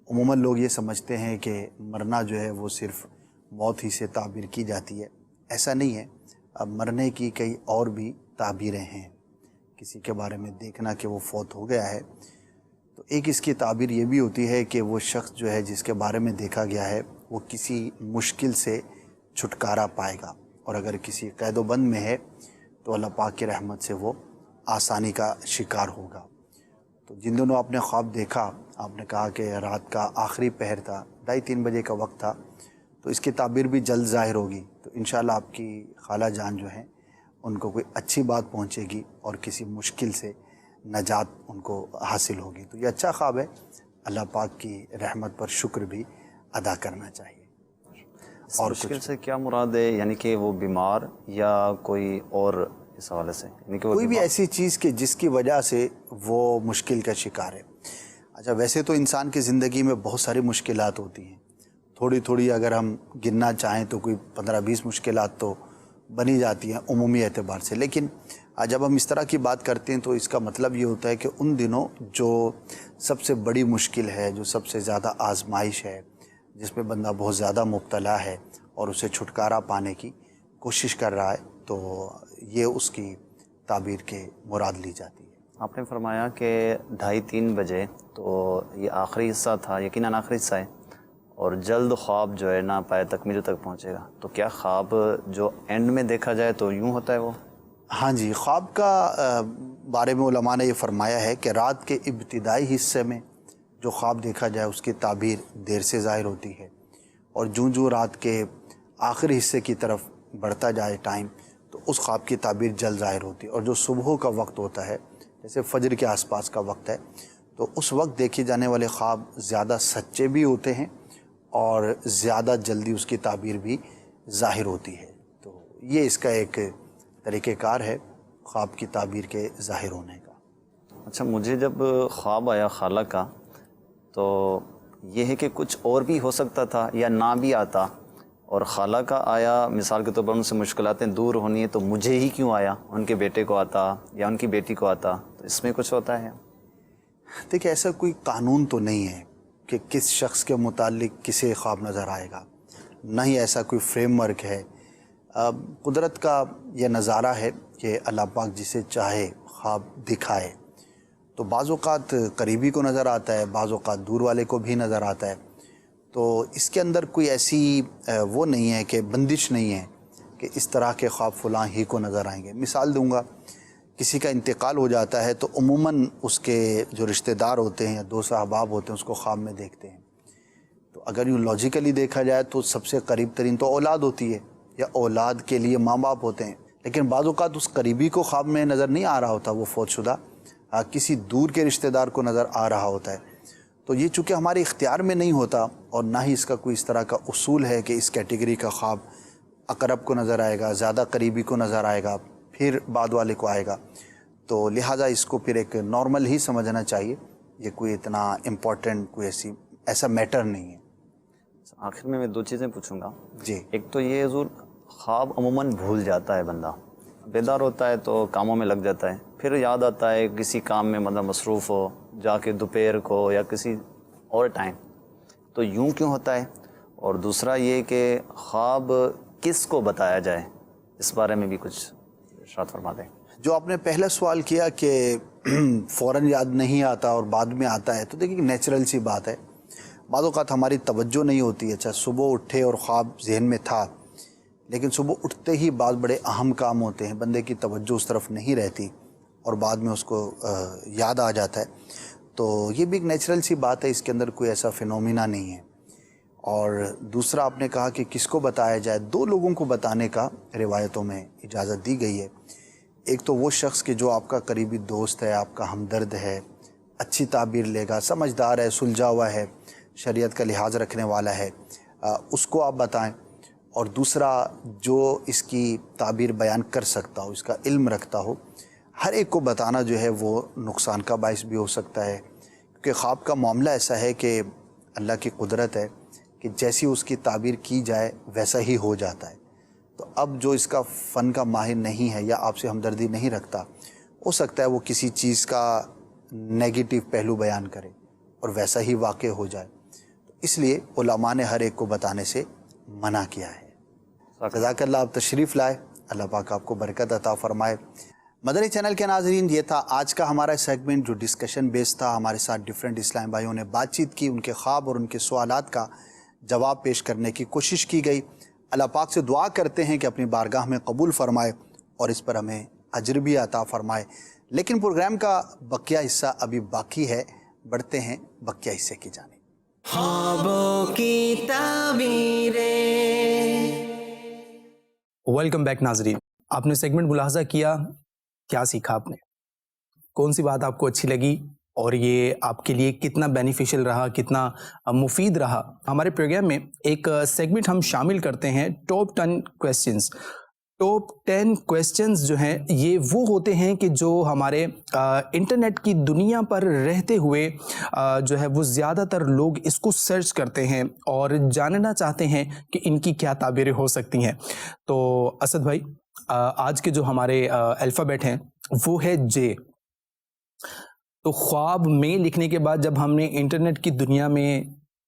عموماً لوگ یہ سمجھتے ہیں کہ مرنا جو ہے وہ صرف موت ہی سے تعبیر کی جاتی ہے. ایسا نہیں ہے. اب مرنے کی کئی اور بھی تعبیریں ہیں. کسی کے بارے میں دیکھنا کہ وہ فوت ہو گیا ہے, تو ایک اس کی تعبیر یہ بھی ہوتی ہے کہ وہ شخص جو ہے جس کے بارے میں دیکھا گیا ہے وہ کسی مشکل سے چھٹکارا پائے گا, اور اگر کسی قید و بند میں ہے تو اللہ پاک کی رحمت سے وہ آسانی کا شکار ہوگا. تو جن دنوں آپ نے خواب دیکھا, آپ نے کہا کہ رات کا آخری پہر تھا, 2:30-3 بجے کا وقت تھا, تو اس کی تعبیر بھی جلد ظاہر ہوگی. تو انشاءاللہ آپ کی خالہ جان جو ہیں ان کو کوئی اچھی بات پہنچے گی اور کسی مشکل سے نجات ان کو حاصل ہوگی. تو یہ اچھا خواب ہے. اللہ پاک کی رحمت پر شکر بھی ادا کرنا چاہیے. اور مشکل سے کیا مراد ہے, یعنی کہ وہ بیمار یا کوئی اور اس حوالے سے, یعنی کہ کوئی بھی ایسی چیز کہ جس کی وجہ سے وہ مشکل کا شکار ہے. اچھا, ویسے تو انسان کی زندگی میں بہت ساری مشکلات ہوتی ہیں. تھوڑی تھوڑی اگر ہم گننا چاہیں تو کوئی 15-20 مشکلات تو بنی جاتی ہیں عمومی اعتبار سے. لیکن جب ہم اس طرح کی بات کرتے ہیں تو اس کا مطلب یہ ہوتا ہے کہ ان دنوں جو سب سے بڑی مشکل ہے, جو سب سے زیادہ آزمائش ہے, جس میں بندہ بہت زیادہ مبتلا ہے اور اسے چھٹکارا پانے کی کوشش کر رہا ہے, تو یہ اس کی تعبیر کے مراد لی جاتی ہے. آپ نے فرمایا کہ 2:30-3 بجے, تو یہ آخری حصہ تھا, یقیناً آخری حصہ ہے, اور جلد خواب جو ہے نا پائے تکمیل تک پہنچے گا. تو کیا خواب جو اینڈ میں دیکھا جائے تو یوں ہوتا ہے وہ؟ ہاں جی. خواب کا بارے میں علماء نے یہ فرمایا ہے کہ رات کے ابتدائی حصے میں جو خواب دیکھا جائے اس کی تعبیر دیر سے ظاہر ہوتی ہے, اور جوں رات کے آخری حصے کی طرف بڑھتا جائے ٹائم, تو اس خواب کی تعبیر جلد ظاہر ہوتی ہے. اور جو صبح کا وقت ہوتا ہے, جیسے فجر کے آس پاس کا وقت ہے, تو اس وقت دیکھے جانے والے خواب زیادہ سچے بھی ہوتے ہیں اور زیادہ جلدی اس کی تعبیر بھی ظاہر ہوتی ہے. تو یہ اس کا ایک طریقہ کار ہے خواب کی تعبیر کے ظاہر ہونے کا. اچھا, مجھے جب خواب آیا خالہ کا, تو یہ ہے کہ کچھ اور بھی ہو سکتا تھا یا نہ بھی آتا, اور خالہ کا آیا مثال کے طور پر ان سے مشکلاتیں دور ہونی ہے, تو مجھے ہی کیوں آیا, ان کے بیٹے کو آتا یا ان کی بیٹی کو آتا, تو اس میں کچھ ہوتا ہے؟ دیکھیں, ایسا کوئی قانون تو نہیں ہے کہ کس شخص کے متعلق کسے خواب نظر آئے گا, نہ ہی ایسا کوئی فریم ورک ہے. قدرت کا یہ نظارہ ہے کہ اللہ پاک جسے چاہے خواب دکھائے. تو بعض اوقات قریبی کو نظر آتا ہے, بعض اوقات دور والے کو بھی نظر آتا ہے. تو اس کے اندر کوئی ایسی وہ نہیں ہے کہ بندش نہیں ہے کہ اس طرح کے خواب فلاں ہی کو نظر آئیں گے. مثال دوں گا, کسی کا انتقال ہو جاتا ہے تو عموماً اس کے جو رشتہ دار ہوتے ہیں یا دوست احباب ہوتے ہیں اس کو خواب میں دیکھتے ہیں. تو اگر یوں لاجیکلی دیکھا جائے تو سب سے قریب ترین تو اولاد ہوتی ہے, یا اولاد کے لیے ماں باپ ہوتے ہیں. لیکن بعض اوقات اس قریبی کو خواب میں نظر نہیں آ رہا ہوتا, وہ فوت شدہ کسی دور کے رشتہ دار کو نظر آ رہا ہوتا ہے. تو یہ چونکہ ہمارے اختیار میں نہیں ہوتا اور نہ ہی اس کا کوئی اس طرح کا اصول ہے کہ اس کیٹیگری کا خواب اقرب کو نظر آئے گا، زیادہ قریبی کو نظر آئے گا، پھر بعد والے کو آئے گا، تو لہٰذا اس کو پھر ایک نارمل ہی سمجھنا چاہیے. یہ کوئی اتنا امپورٹنٹ کوئی ایسا میٹر نہیں ہے. آخر میں 2 چیزیں پوچھوں گا. جی. ایک تو یہ حضور، خواب عموماً بھول جاتا ہے بندہ، بیدار ہوتا ہے تو کاموں میں لگ جاتا ہے، پھر یاد آتا ہے کسی کام میں مطلب مصروف ہو جا کے دوپہر کو یا کسی اور ٹائم، تو یوں کیوں ہوتا ہے؟ اور دوسرا یہ کہ خواب کس کو بتایا جائے، اس بارے میں بھی کچھ ارشاد فرما دیں. جو آپ نے پہلا سوال کیا کہ فوراً یاد نہیں آتا اور بعد میں آتا ہے، تو دیکھیے نیچرل سی بات ہے. بعض اوقات ہماری توجہ نہیں ہوتی. اچھا صبح اٹھے اور خواب ذہن میں تھا، لیکن صبح اٹھتے ہی بعض بڑے اہم کام ہوتے ہیں، بندے کی توجہ اس طرف نہیں رہتی اور بعد میں اس کو یاد آ جاتا ہے. تو یہ بھی ایک نیچرل سی بات ہے، اس کے اندر کوئی ایسا فینومینا نہیں ہے. اور دوسرا آپ نے کہا کہ کس کو بتایا جائے. 2 لوگوں کو بتانے کا روایتوں میں اجازت دی گئی ہے. ایک تو وہ شخص کہ جو آپ کا قریبی دوست ہے، آپ کا ہمدرد ہے، اچھی تعبیر لے گا، سمجھدار ہے، سلجھا ہوا ہے، شریعت کا لحاظ رکھنے والا ہے، اس کو آپ بتائیں. اور دوسرا جو اس کی تعبیر بیان کر سکتا ہو، اس کا علم رکھتا ہو. ہر ایک کو بتانا جو ہے وہ نقصان کا باعث بھی ہو سکتا ہے، کیونکہ خواب کا معاملہ ایسا ہے کہ اللہ کی قدرت ہے کہ جیسی اس کی تعبیر کی جائے ویسا ہی ہو جاتا ہے. تو اب جو اس کا فن کا ماہر نہیں ہے یا آپ سے ہمدردی نہیں رکھتا، ہو سکتا ہے وہ کسی چیز کا نیگیٹو پہلو بیان کرے اور ویسا ہی واقع ہو جائے. اس لیے علماء نے ہر ایک کو بتانے سے منع کیا ہے. جزاک اللہ. آپ تشریف لائے، اللہ پاک آپ کو برکت عطا فرمائے. مدنی چینل کے ناظرین، یہ تھا آج کا ہمارا سیگمنٹ جو ڈسکشن بیس تھا. ہمارے ساتھ ڈیفرنٹ اسلام بھائیوں نے بات چیت کی، ان کے خواب اور ان کے سوالات کا جواب پیش کرنے کی کوشش کی گئی. اللہ پاک سے دعا کرتے ہیں کہ اپنی بارگاہ میں قبول فرمائے اور اس پر ہمیں اجر بھی عطا فرمائے. لیکن پروگرام کا بقیہ حصہ ابھی باقی ہے، بڑھتے ہیں بقیہ حصے کی جانب. خوابوں کی تعبیریں. ویلکم بیک ناظرین. آپ نے سیگمنٹ ملاحظہ کیا، کیا سیکھا آپ نے؟ کون سی بات آپ کو اچھی لگی اور یہ آپ کے لیے کتنا بینیفیشل رہا، کتنا مفید رہا؟ ہمارے پروگرام میں ایک سیگمنٹ ہم شامل کرتے ہیں ٹاپ 10 کویسچنز. ٹاپ 10 کویسچنز جو ہیں یہ وہ ہوتے ہیں کہ جو ہمارے انٹرنیٹ کی دنیا پر رہتے ہوئے جو ہے وہ زیادہ تر لوگ اس کو سرچ کرتے ہیں اور جاننا چاہتے ہیں کہ ان کی کیا تعبیریں ہو سکتی ہیں. تو اسد بھائی، آج کے جو ہمارے الفابیٹ ہیں وہ ہے جے. تو خواب میں لکھنے کے بعد جب ہم نے انٹرنیٹ کی دنیا میں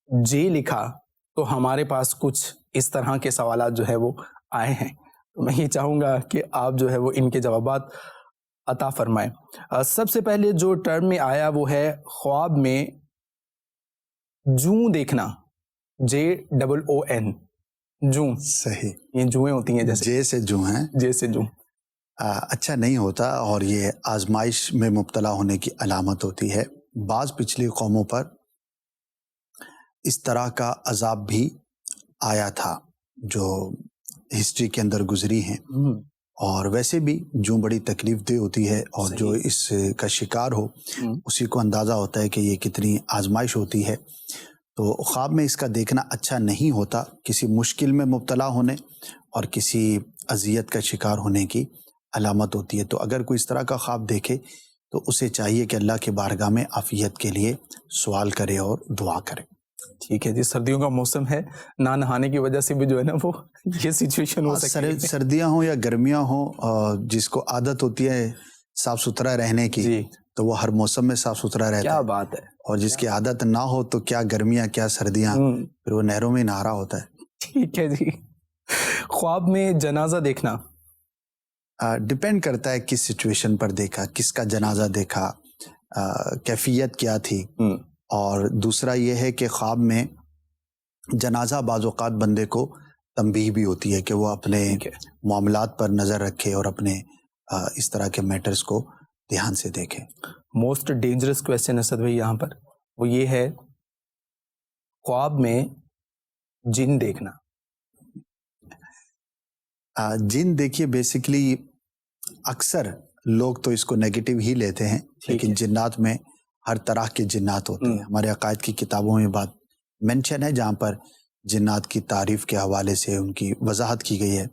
جے لکھا تو ہمارے پاس کچھ اس طرح کے سوالات جو ہے وہ آئے ہیں. تو میں یہ چاہوں گا کہ آپ جو ہے وہ ان کے جوابات عطا فرمائیں. سب سے پہلے جو ٹرم میں آیا وہ ہے خواب میں جوں دیکھنا، JOON. جوں. صحیح. یہ جوئیں ہوتی ہیں جیسے جے سے جوں ہیں. جے سے جوں. اچھا نہیں ہوتا اور یہ آزمائش میں مبتلا ہونے کی علامت ہوتی ہے. بعض پچھلی قوموں پر اس طرح کا عذاب بھی آیا تھا جو ہسٹری کے اندر گزری ہیں. اور ویسے بھی جو بڑی تکلیف دہ ہوتی ہے اور جو اس کا شکار ہو اسی کو اندازہ ہوتا ہے کہ یہ کتنی آزمائش ہوتی ہے. تو خواب میں اس کا دیکھنا اچھا نہیں ہوتا، کسی مشکل میں مبتلا ہونے اور کسی اذیت کا شکار ہونے کی علامت ہوتی ہے. تو اگر کوئی اس طرح کا خواب دیکھے تو اسے چاہیے کہ اللہ کے بارگاہ میں عافیت کے لیے سوال کرے اور دعا کرے. ٹھیک ہے جی. سردیوں کا موسم ہے، نہ نہانے کی وجہ سے بھی جو ہے نا وہ یہ سچویشن ہو سکتی ہے. سردیاں ہوں یا گرمیاں ہوں، جس کو عادت ہوتی ہے صاف ستھرا رہنے کی تو وہ ہر موسم میں صاف ستھرا رہتا ہے. کیا بات ہے. اور جس کی عادت نہ ہو تو کیا گرمیاں کیا سردیاں، پھر وہ نہروں میں نہا رہا ہوتا ہے. ٹھیک ہے جی. خواب میں جنازہ دیکھنا ڈپینڈ کرتا ہے کس سچویشن پر دیکھا، کس کا جنازہ دیکھا، کیفیت کیا تھی. اور دوسرا یہ ہے کہ خواب میں جنازہ بعض اوقات بندے کو تنبیہ بھی ہوتی ہے کہ وہ اپنے معاملات پر نظر رکھے اور اپنے اس طرح کے میٹرز کو دھیان سے دیکھے. موسٹ ڈینجرس کویسچن اسد بھائی یہاں پر وہ یہ ہے خواب میں جن دیکھنا. جن دیکھیے بیسیکلی اکثر لوگ تو اس کو نیگیٹو ہی لیتے ہیں، لیکن جنات میں ہر طرح کے جنات ہوتے ہیں. ہمارے عقائد کی کتابوں میں بات مینشن ہے جہاں پر جنات کی تعریف کے حوالے سے ان کی وضاحت کی گئی ہے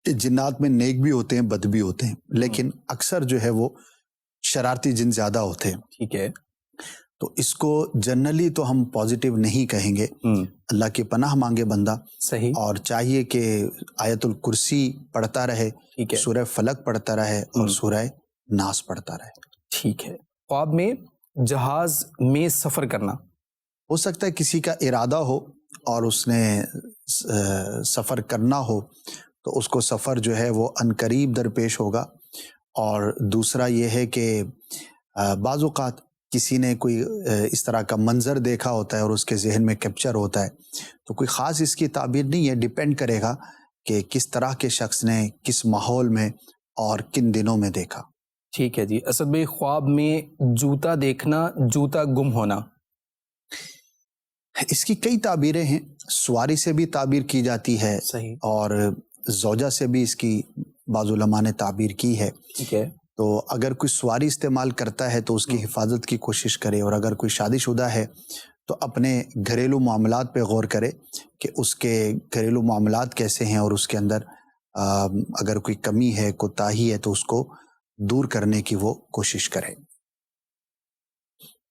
کہ جنات میں نیک بھی ہوتے ہیں بد بھی ہوتے ہیں، لیکن اکثر جو ہے وہ شرارتی جن زیادہ ہوتے ہیں. ٹھیک ہے. تو اس کو جنرلی تو ہم پازیٹیو نہیں کہیں گے. اللہ کی پناہ مانگے بندہ. صحیح. اور چاہیے کہ آیت الکرسی پڑھتا رہے، سورہ فلق پڑھتا رہے اور سورہ ناس پڑھتا رہے. ٹھیک ہے. خواب میں جہاز میں سفر کرنا، ہو سکتا ہے کسی کا ارادہ ہو اور اس نے سفر کرنا ہو تو اس کو سفر جو ہے وہ عنقریب درپیش ہوگا. اور دوسرا یہ ہے کہ بعض اوقات کسی نے کوئی اس طرح کا منظر دیکھا ہوتا ہے اور اس کے ذہن میں کیپچر ہوتا ہے، تو کوئی خاص اس کی تعبیر نہیں ہے، ڈیپینڈ کرے گا کہ کس طرح کے شخص نے کس ماحول میں اور کن دنوں میں دیکھا. ٹھیک ہے جی. اسد بھائی، خواب میں جوتا دیکھنا، جوتا گم ہونا، اس کی کئی تعبیریں ہیں. سواری سے بھی تعبیر کی جاتی ہے. صحیح. اور زوجہ سے بھی اس کی بعض علماء نے تعبیر کی ہے. ٹھیک ہے. تو اگر کوئی سواری استعمال کرتا ہے تو اس کی حفاظت کی کوشش کرے، اور اگر کوئی شادی شدہ ہے تو اپنے گھریلو معاملات پہ غور کرے کہ اس کے گھریلو معاملات کیسے ہیں، اور اس کے اندر اگر کوئی کمی ہے، کوتاہی ہے تو اس کو دور کرنے کی وہ کوشش کرے.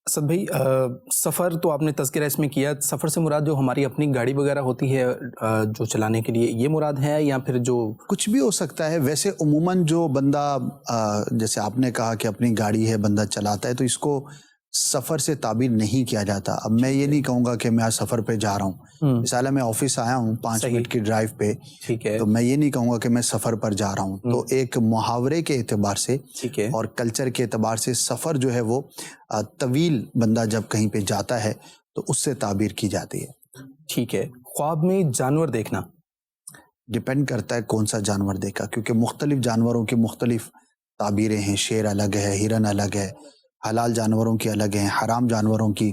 اسد بھائی، سفر تو آپ نے تذکرہ اس میں کیا، سفر سے مراد جو ہماری اپنی گاڑی وغیرہ ہوتی ہے جو چلانے کے لیے، یہ مراد ہے یا پھر جو کچھ بھی ہو سکتا ہے؟ ویسے عموماً جو بندہ جیسے آپ نے کہا کہ اپنی گاڑی ہے بندہ چلاتا ہے، تو اس کو سفر سے تعبیر نہیں کیا جاتا. اب میں یہ نہیں کہوں گا کہ میں آج سفر پہ جا رہا ہوں. مثال ہے میں آفس آیا ہوں 5 منٹ کی ڈرائیو پہ، ٹھیک ہے، تو میں یہ نہیں کہوں گا کہ میں سفر پر جا رہا ہوں. تو ایک محاورے کے اعتبار سے ٹھیک ہے، اور کلچر کے اعتبار سے سفر جو ہے وہ طویل بندہ جب کہیں پہ جاتا ہے تو اس سے تعبیر کی جاتی ہے. ٹھیک ہے. خواب میں جانور دیکھنا، ڈپینڈ کرتا ہے کون سا جانور دیکھا، کیونکہ مختلف جانوروں کی مختلف تعبیریں ہیں. شیر الگ ہے، ہرن الگ ہے، حلال جانوروں کی الگ ہیں، حرام جانوروں کی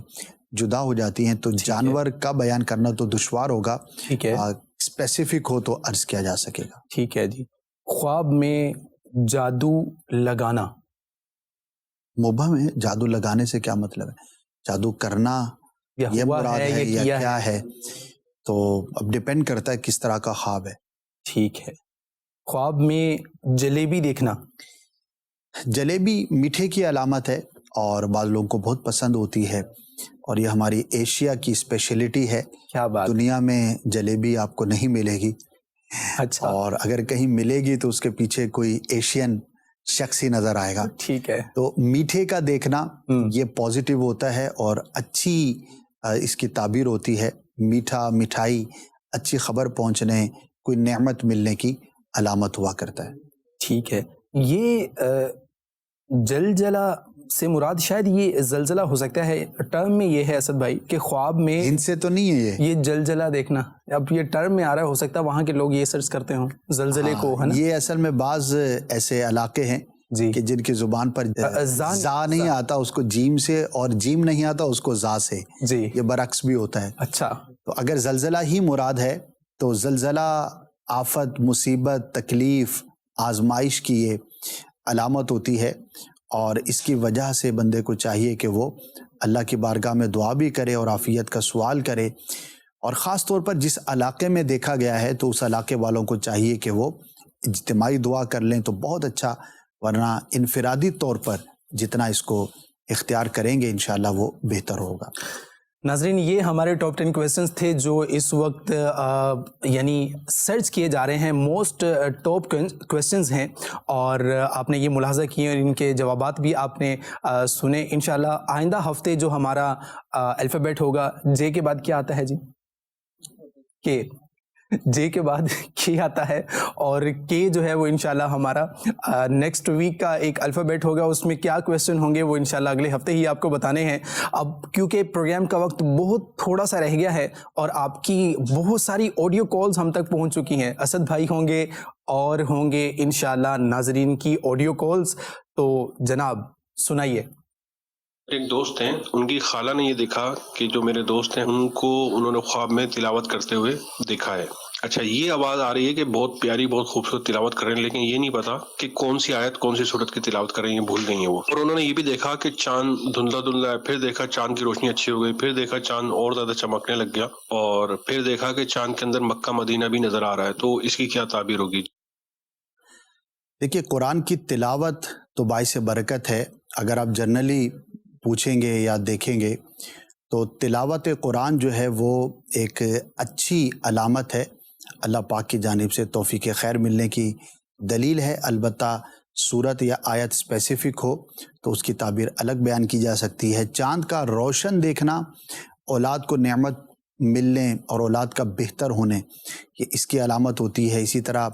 جدا ہو جاتی ہیں. تو جانور کا بیان کرنا تو دشوار ہوگا. ٹھیک ہے، اسپیسیفک ہو تو عرض کیا جا سکے گا. ٹھیک ہے جی. خواب میں جادو لگانا، مبہم ہے. جادو لگانے سے کیا مطلب ہے؟ جادو کرنا یہ مراد ہے یا کیا ہے؟ تو اب ڈیپینڈ کرتا ہے کس طرح کا خواب ہے. ٹھیک ہے. خواب میں جلیبی دیکھنا، جلیبی میٹھے کی علامت ہے اور بعض لوگوں کو بہت پسند ہوتی ہے، اور یہ ہماری ایشیا کی اسپیشلٹی ہے. کیا بات، دنیا میں جلیبی آپ کو نہیں ملے گی. اچھا. اور اگر کہیں ملے گی تو اس کے پیچھے کوئی ایشین شخص ہی نظر آئے گا. ٹھیک ہے. تو میٹھے کا دیکھنا یہ پازیٹیو ہوتا ہے اور اچھی اس کی تعبیر ہوتی ہے. میٹھا، مٹھائی، اچھی خبر پہنچنے، کوئی نعمت ملنے کی علامت ہوا کرتا ہے. ٹھیک ہے. یہ زلزلہ سے مراد شاید یہ زلزلہ ہو سکتا ہے، ٹرم میں یہ ہے اسد بھائی کہ خواب میں ان سے تو نہیں ہے یہ زلزلہ دیکھنا. اب یہ ٹرم میں آ رہا ہے، ہو سکتا ہے وہاں کے لوگ یہ سرچ کرتے ہوں زلزلے کو، ہے نا. یہ اصل میں بعض ایسے علاقے ہیں جی کہ جن کی زبان پر زا نہیں آتا اس کو جیم سے، اور جیم نہیں آتا اس کو زا سے. جی یہ برعکس بھی ہوتا ہے. اچھا. تو اگر زلزلہ ہی مراد ہے تو زلزلہ آفت، مصیبت، تکلیف، آزمائش کی یہ علامت ہوتی ہے، اور اس کی وجہ سے بندے کو چاہیے کہ وہ اللہ کی بارگاہ میں دعا بھی کرے اور عافیت کا سوال کرے. اور خاص طور پر جس علاقے میں دیکھا گیا ہے تو اس علاقے والوں کو چاہیے کہ وہ اجتماعی دعا کر لیں تو بہت اچھا، ورنہ انفرادی طور پر جتنا اس کو اختیار کریں گے انشاءاللہ وہ بہتر ہوگا. ناظرین، یہ ہمارے ٹاپ 10 کویسچنز تھے جو اس وقت یعنی سرچ کیے جا رہے ہیں، موسٹ ٹاپ کویسچنز ہیں، اور آپ نے یہ ملاحظہ کیے اور ان کے جوابات بھی آپ نے سنے. انشاءاللہ آئندہ ہفتے جو ہمارا الفابیٹ ہوگا، جے کے بعد کیا آتا ہے جی؟ کے. جے کے بعد کے آتا ہے، اور کے جو ہے وہ انشاءاللہ ہمارا نیکسٹ ویک کا ایک الفابیٹ ہوگا. اس میں کیا کویسچن ہوں گے وہ انشاءاللہ اگلے ہفتے ہی آپ کو بتانے ہیں. اب کیونکہ پروگرام کا وقت بہت تھوڑا سا رہ گیا ہے اور آپ کی بہت ساری آڈیو کالز ہم تک پہنچ چکی ہیں. اسد بھائی ہوں گے اور ہوں گے انشاءاللہ ناظرین کی آڈیو کالز. تو جناب سنائیے. ایک دوست ہیں، ان کی خالہ نے یہ دیکھا کہ جو میرے دوست ہیں ان کو انہوں نے خواب میں تلاوت کرتے ہوئے دیکھا ہے. اچھا، یہ آواز آ رہی ہے کہ بہت پیاری بہت خوبصورت تلاوت کر رہے ہیں، لیکن یہ نہیں پتا کہ کون سی آیت کون سی سورت کی تلاوت کر رہے ہیں، بھول گئی ہیں وہ. اور انہوں نے یہ بھی دیکھا کہ چاند دھندلا دھندلا ہے، پھر دیکھا چاند کی روشنی اچھی ہو گئی، پھر دیکھا چاند اور زیادہ چمکنے لگ گیا، اور پھر دیکھا کہ چاند کے اندر مکہ مدینہ بھی نظر آ رہا ہے. تو اس کی کیا تعبیر ہوگی؟ دیکھیے، قرآن کی تلاوت تو باعث برکت ہے. اگر آپ جنرلی پوچھیں گے یا دیکھیں گے تو تلاوت قرآن جو ہے وہ ایک اچھی علامت ہے، اللہ پاک کی جانب سے توفیق خیر ملنے کی دلیل ہے. البتہ صورت یا آیت اسپیسیفک ہو تو اس کی تعبیر الگ بیان کی جا سکتی ہے. چاند کا روشن دیکھنا اولاد کو نعمت ملنے اور اولاد کا بہتر ہونے، یہ اس کی علامت ہوتی ہے. اسی طرح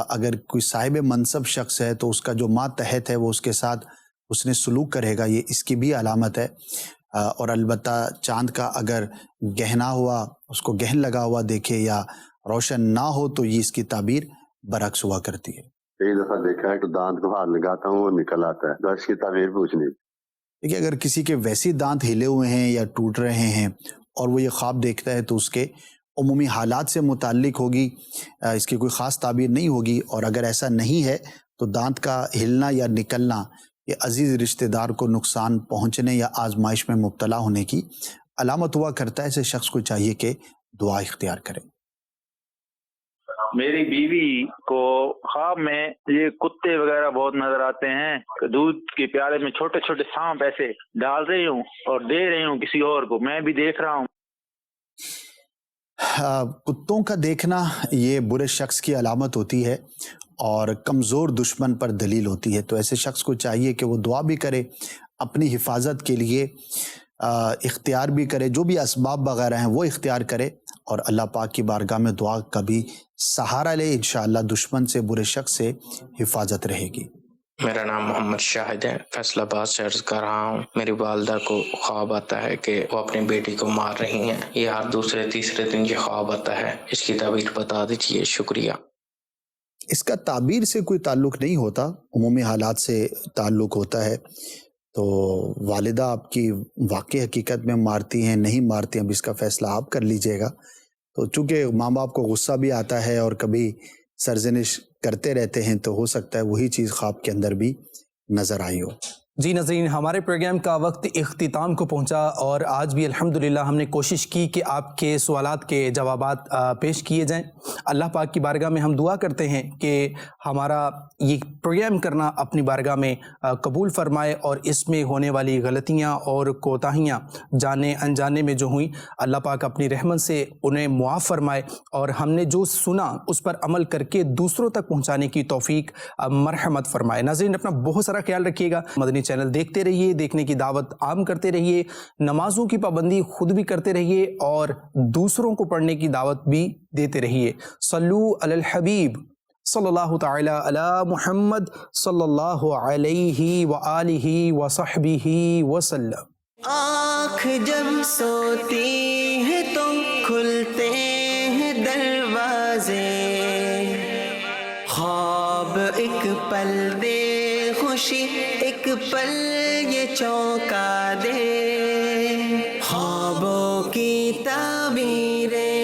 اگر کوئی صاحب منصب شخص ہے تو اس کا جو ماتحت ہے وہ اس کے ساتھ اس نے سلوک کرے گا، یہ اس کی بھی علامت ہے. اور البتہ چاند کا اگر گہنا ہوا، اس کو گہن لگا ہوا دیکھے یا روشن نہ ہو تو یہ اس کی تعبیر برعکس ہوا کرتی ہے. کئی دفعہ دیکھا ہے کہ دانت کو ہاتھ لگاتا ہوں وہ نکل آتا ہے، تو اس کی تعبیر پوچھنی. دیکھیے، اگر کسی کے ویسی دانت ہلے ہوئے ہیں یا ٹوٹ رہے ہیں اور وہ یہ خواب دیکھتا ہے تو اس کے عمومی حالات سے متعلق ہوگی، اس کی کوئی خاص تعبیر نہیں ہوگی. اور اگر ایسا نہیں ہے تو دانت کا ہلنا یا نکلنا یہ عزیز رشتہ دار کو نقصان پہنچنے یا آزمائش میں مبتلا ہونے کی علامت ہوا کرتا ہے. ایسے شخص کو چاہیے کہ دعا اختیار کرے. میری بیوی کو خواب میں یہ کتے وغیرہ بہت نظر آتے ہیں، دودھ کے پیالے میں چھوٹے چھوٹے سانپ ایسے ڈال رہی ہوں اور دے رہی ہوں کسی اور کو، میں بھی دیکھ رہا ہوں. کتوں کا دیکھنا یہ برے شخص کی علامت ہوتی ہے اور کمزور دشمن پر دلیل ہوتی ہے. تو ایسے شخص کو چاہیے کہ وہ دعا بھی کرے، اپنی حفاظت کے لیے اختیار بھی کرے، جو بھی اسباب وغیرہ ہیں وہ اختیار کرے اور اللہ پاک کی بارگاہ میں دعا کا بھی سہارا لے. انشاءاللہ دشمن سے، برے شخص سے حفاظت رہے گی. میرا نام محمد شاہد ہے، فیصل آباد سے عرض کر رہا ہوں. میری والدہ کو خواب آتا ہے کہ وہ اپنی بیٹی کو مار رہی ہیں. یہ ہر دوسرے تیسرے دن یہ خواب آتا ہے. اس کی تعبیر بتا دیجیے، شکریہ. اس کا تعبیر سے کوئی تعلق نہیں ہوتا، عمومی حالات سے تعلق ہوتا ہے. تو والدہ آپ کی واقعی حقیقت میں مارتی ہیں نہیں مارتی ہیں، اب اس کا فیصلہ آپ کر لیجئے گا. تو چونکہ ماں باپ کو غصہ بھی آتا ہے اور کبھی سرزنش کرتے رہتے ہیں تو ہو سکتا ہے وہی چیز خواب کے اندر بھی نظر آئی ہو. جی ناظرین، ہمارے پروگرام کا وقت اختتام کو پہنچا اور آج بھی الحمدللہ ہم نے کوشش کی کہ آپ کے سوالات کے جوابات پیش کیے جائیں. اللہ پاک کی بارگاہ میں ہم دعا کرتے ہیں کہ ہمارا یہ پروگرام کرنا اپنی بارگاہ میں قبول فرمائے اور اس میں ہونے والی غلطیاں اور کوتاہیاں جانے انجانے میں جو ہوئیں اللہ پاک اپنی رحمت سے انہیں معاف فرمائے اور ہم نے جو سنا اس پر عمل کر کے دوسروں تک پہنچانے کی توفیق مرحمت فرمائے. ناظرین، اپنا بہت سارا خیال رکھیے گا. مدنی چینل دیکھتے رہیے، دیکھنے کی دعوت عام کرتے رہیے، نمازوں کی پابندی خود بھی کرتے رہیے اور دوسروں کو پڑھنے کی دعوت بھی دیتے رہیے. صلو علی الحبیب صلی اللہ تعالی علی محمد صلی اللہ علیہ وآلہ وصحبہ وسلم. آنکھ جب سوتی ہے تو کھلتے ہیں دروازے، خواب ایک پل دے خوشی، ایک پل یہ چونکا دے، خوابوں کی تعبیریں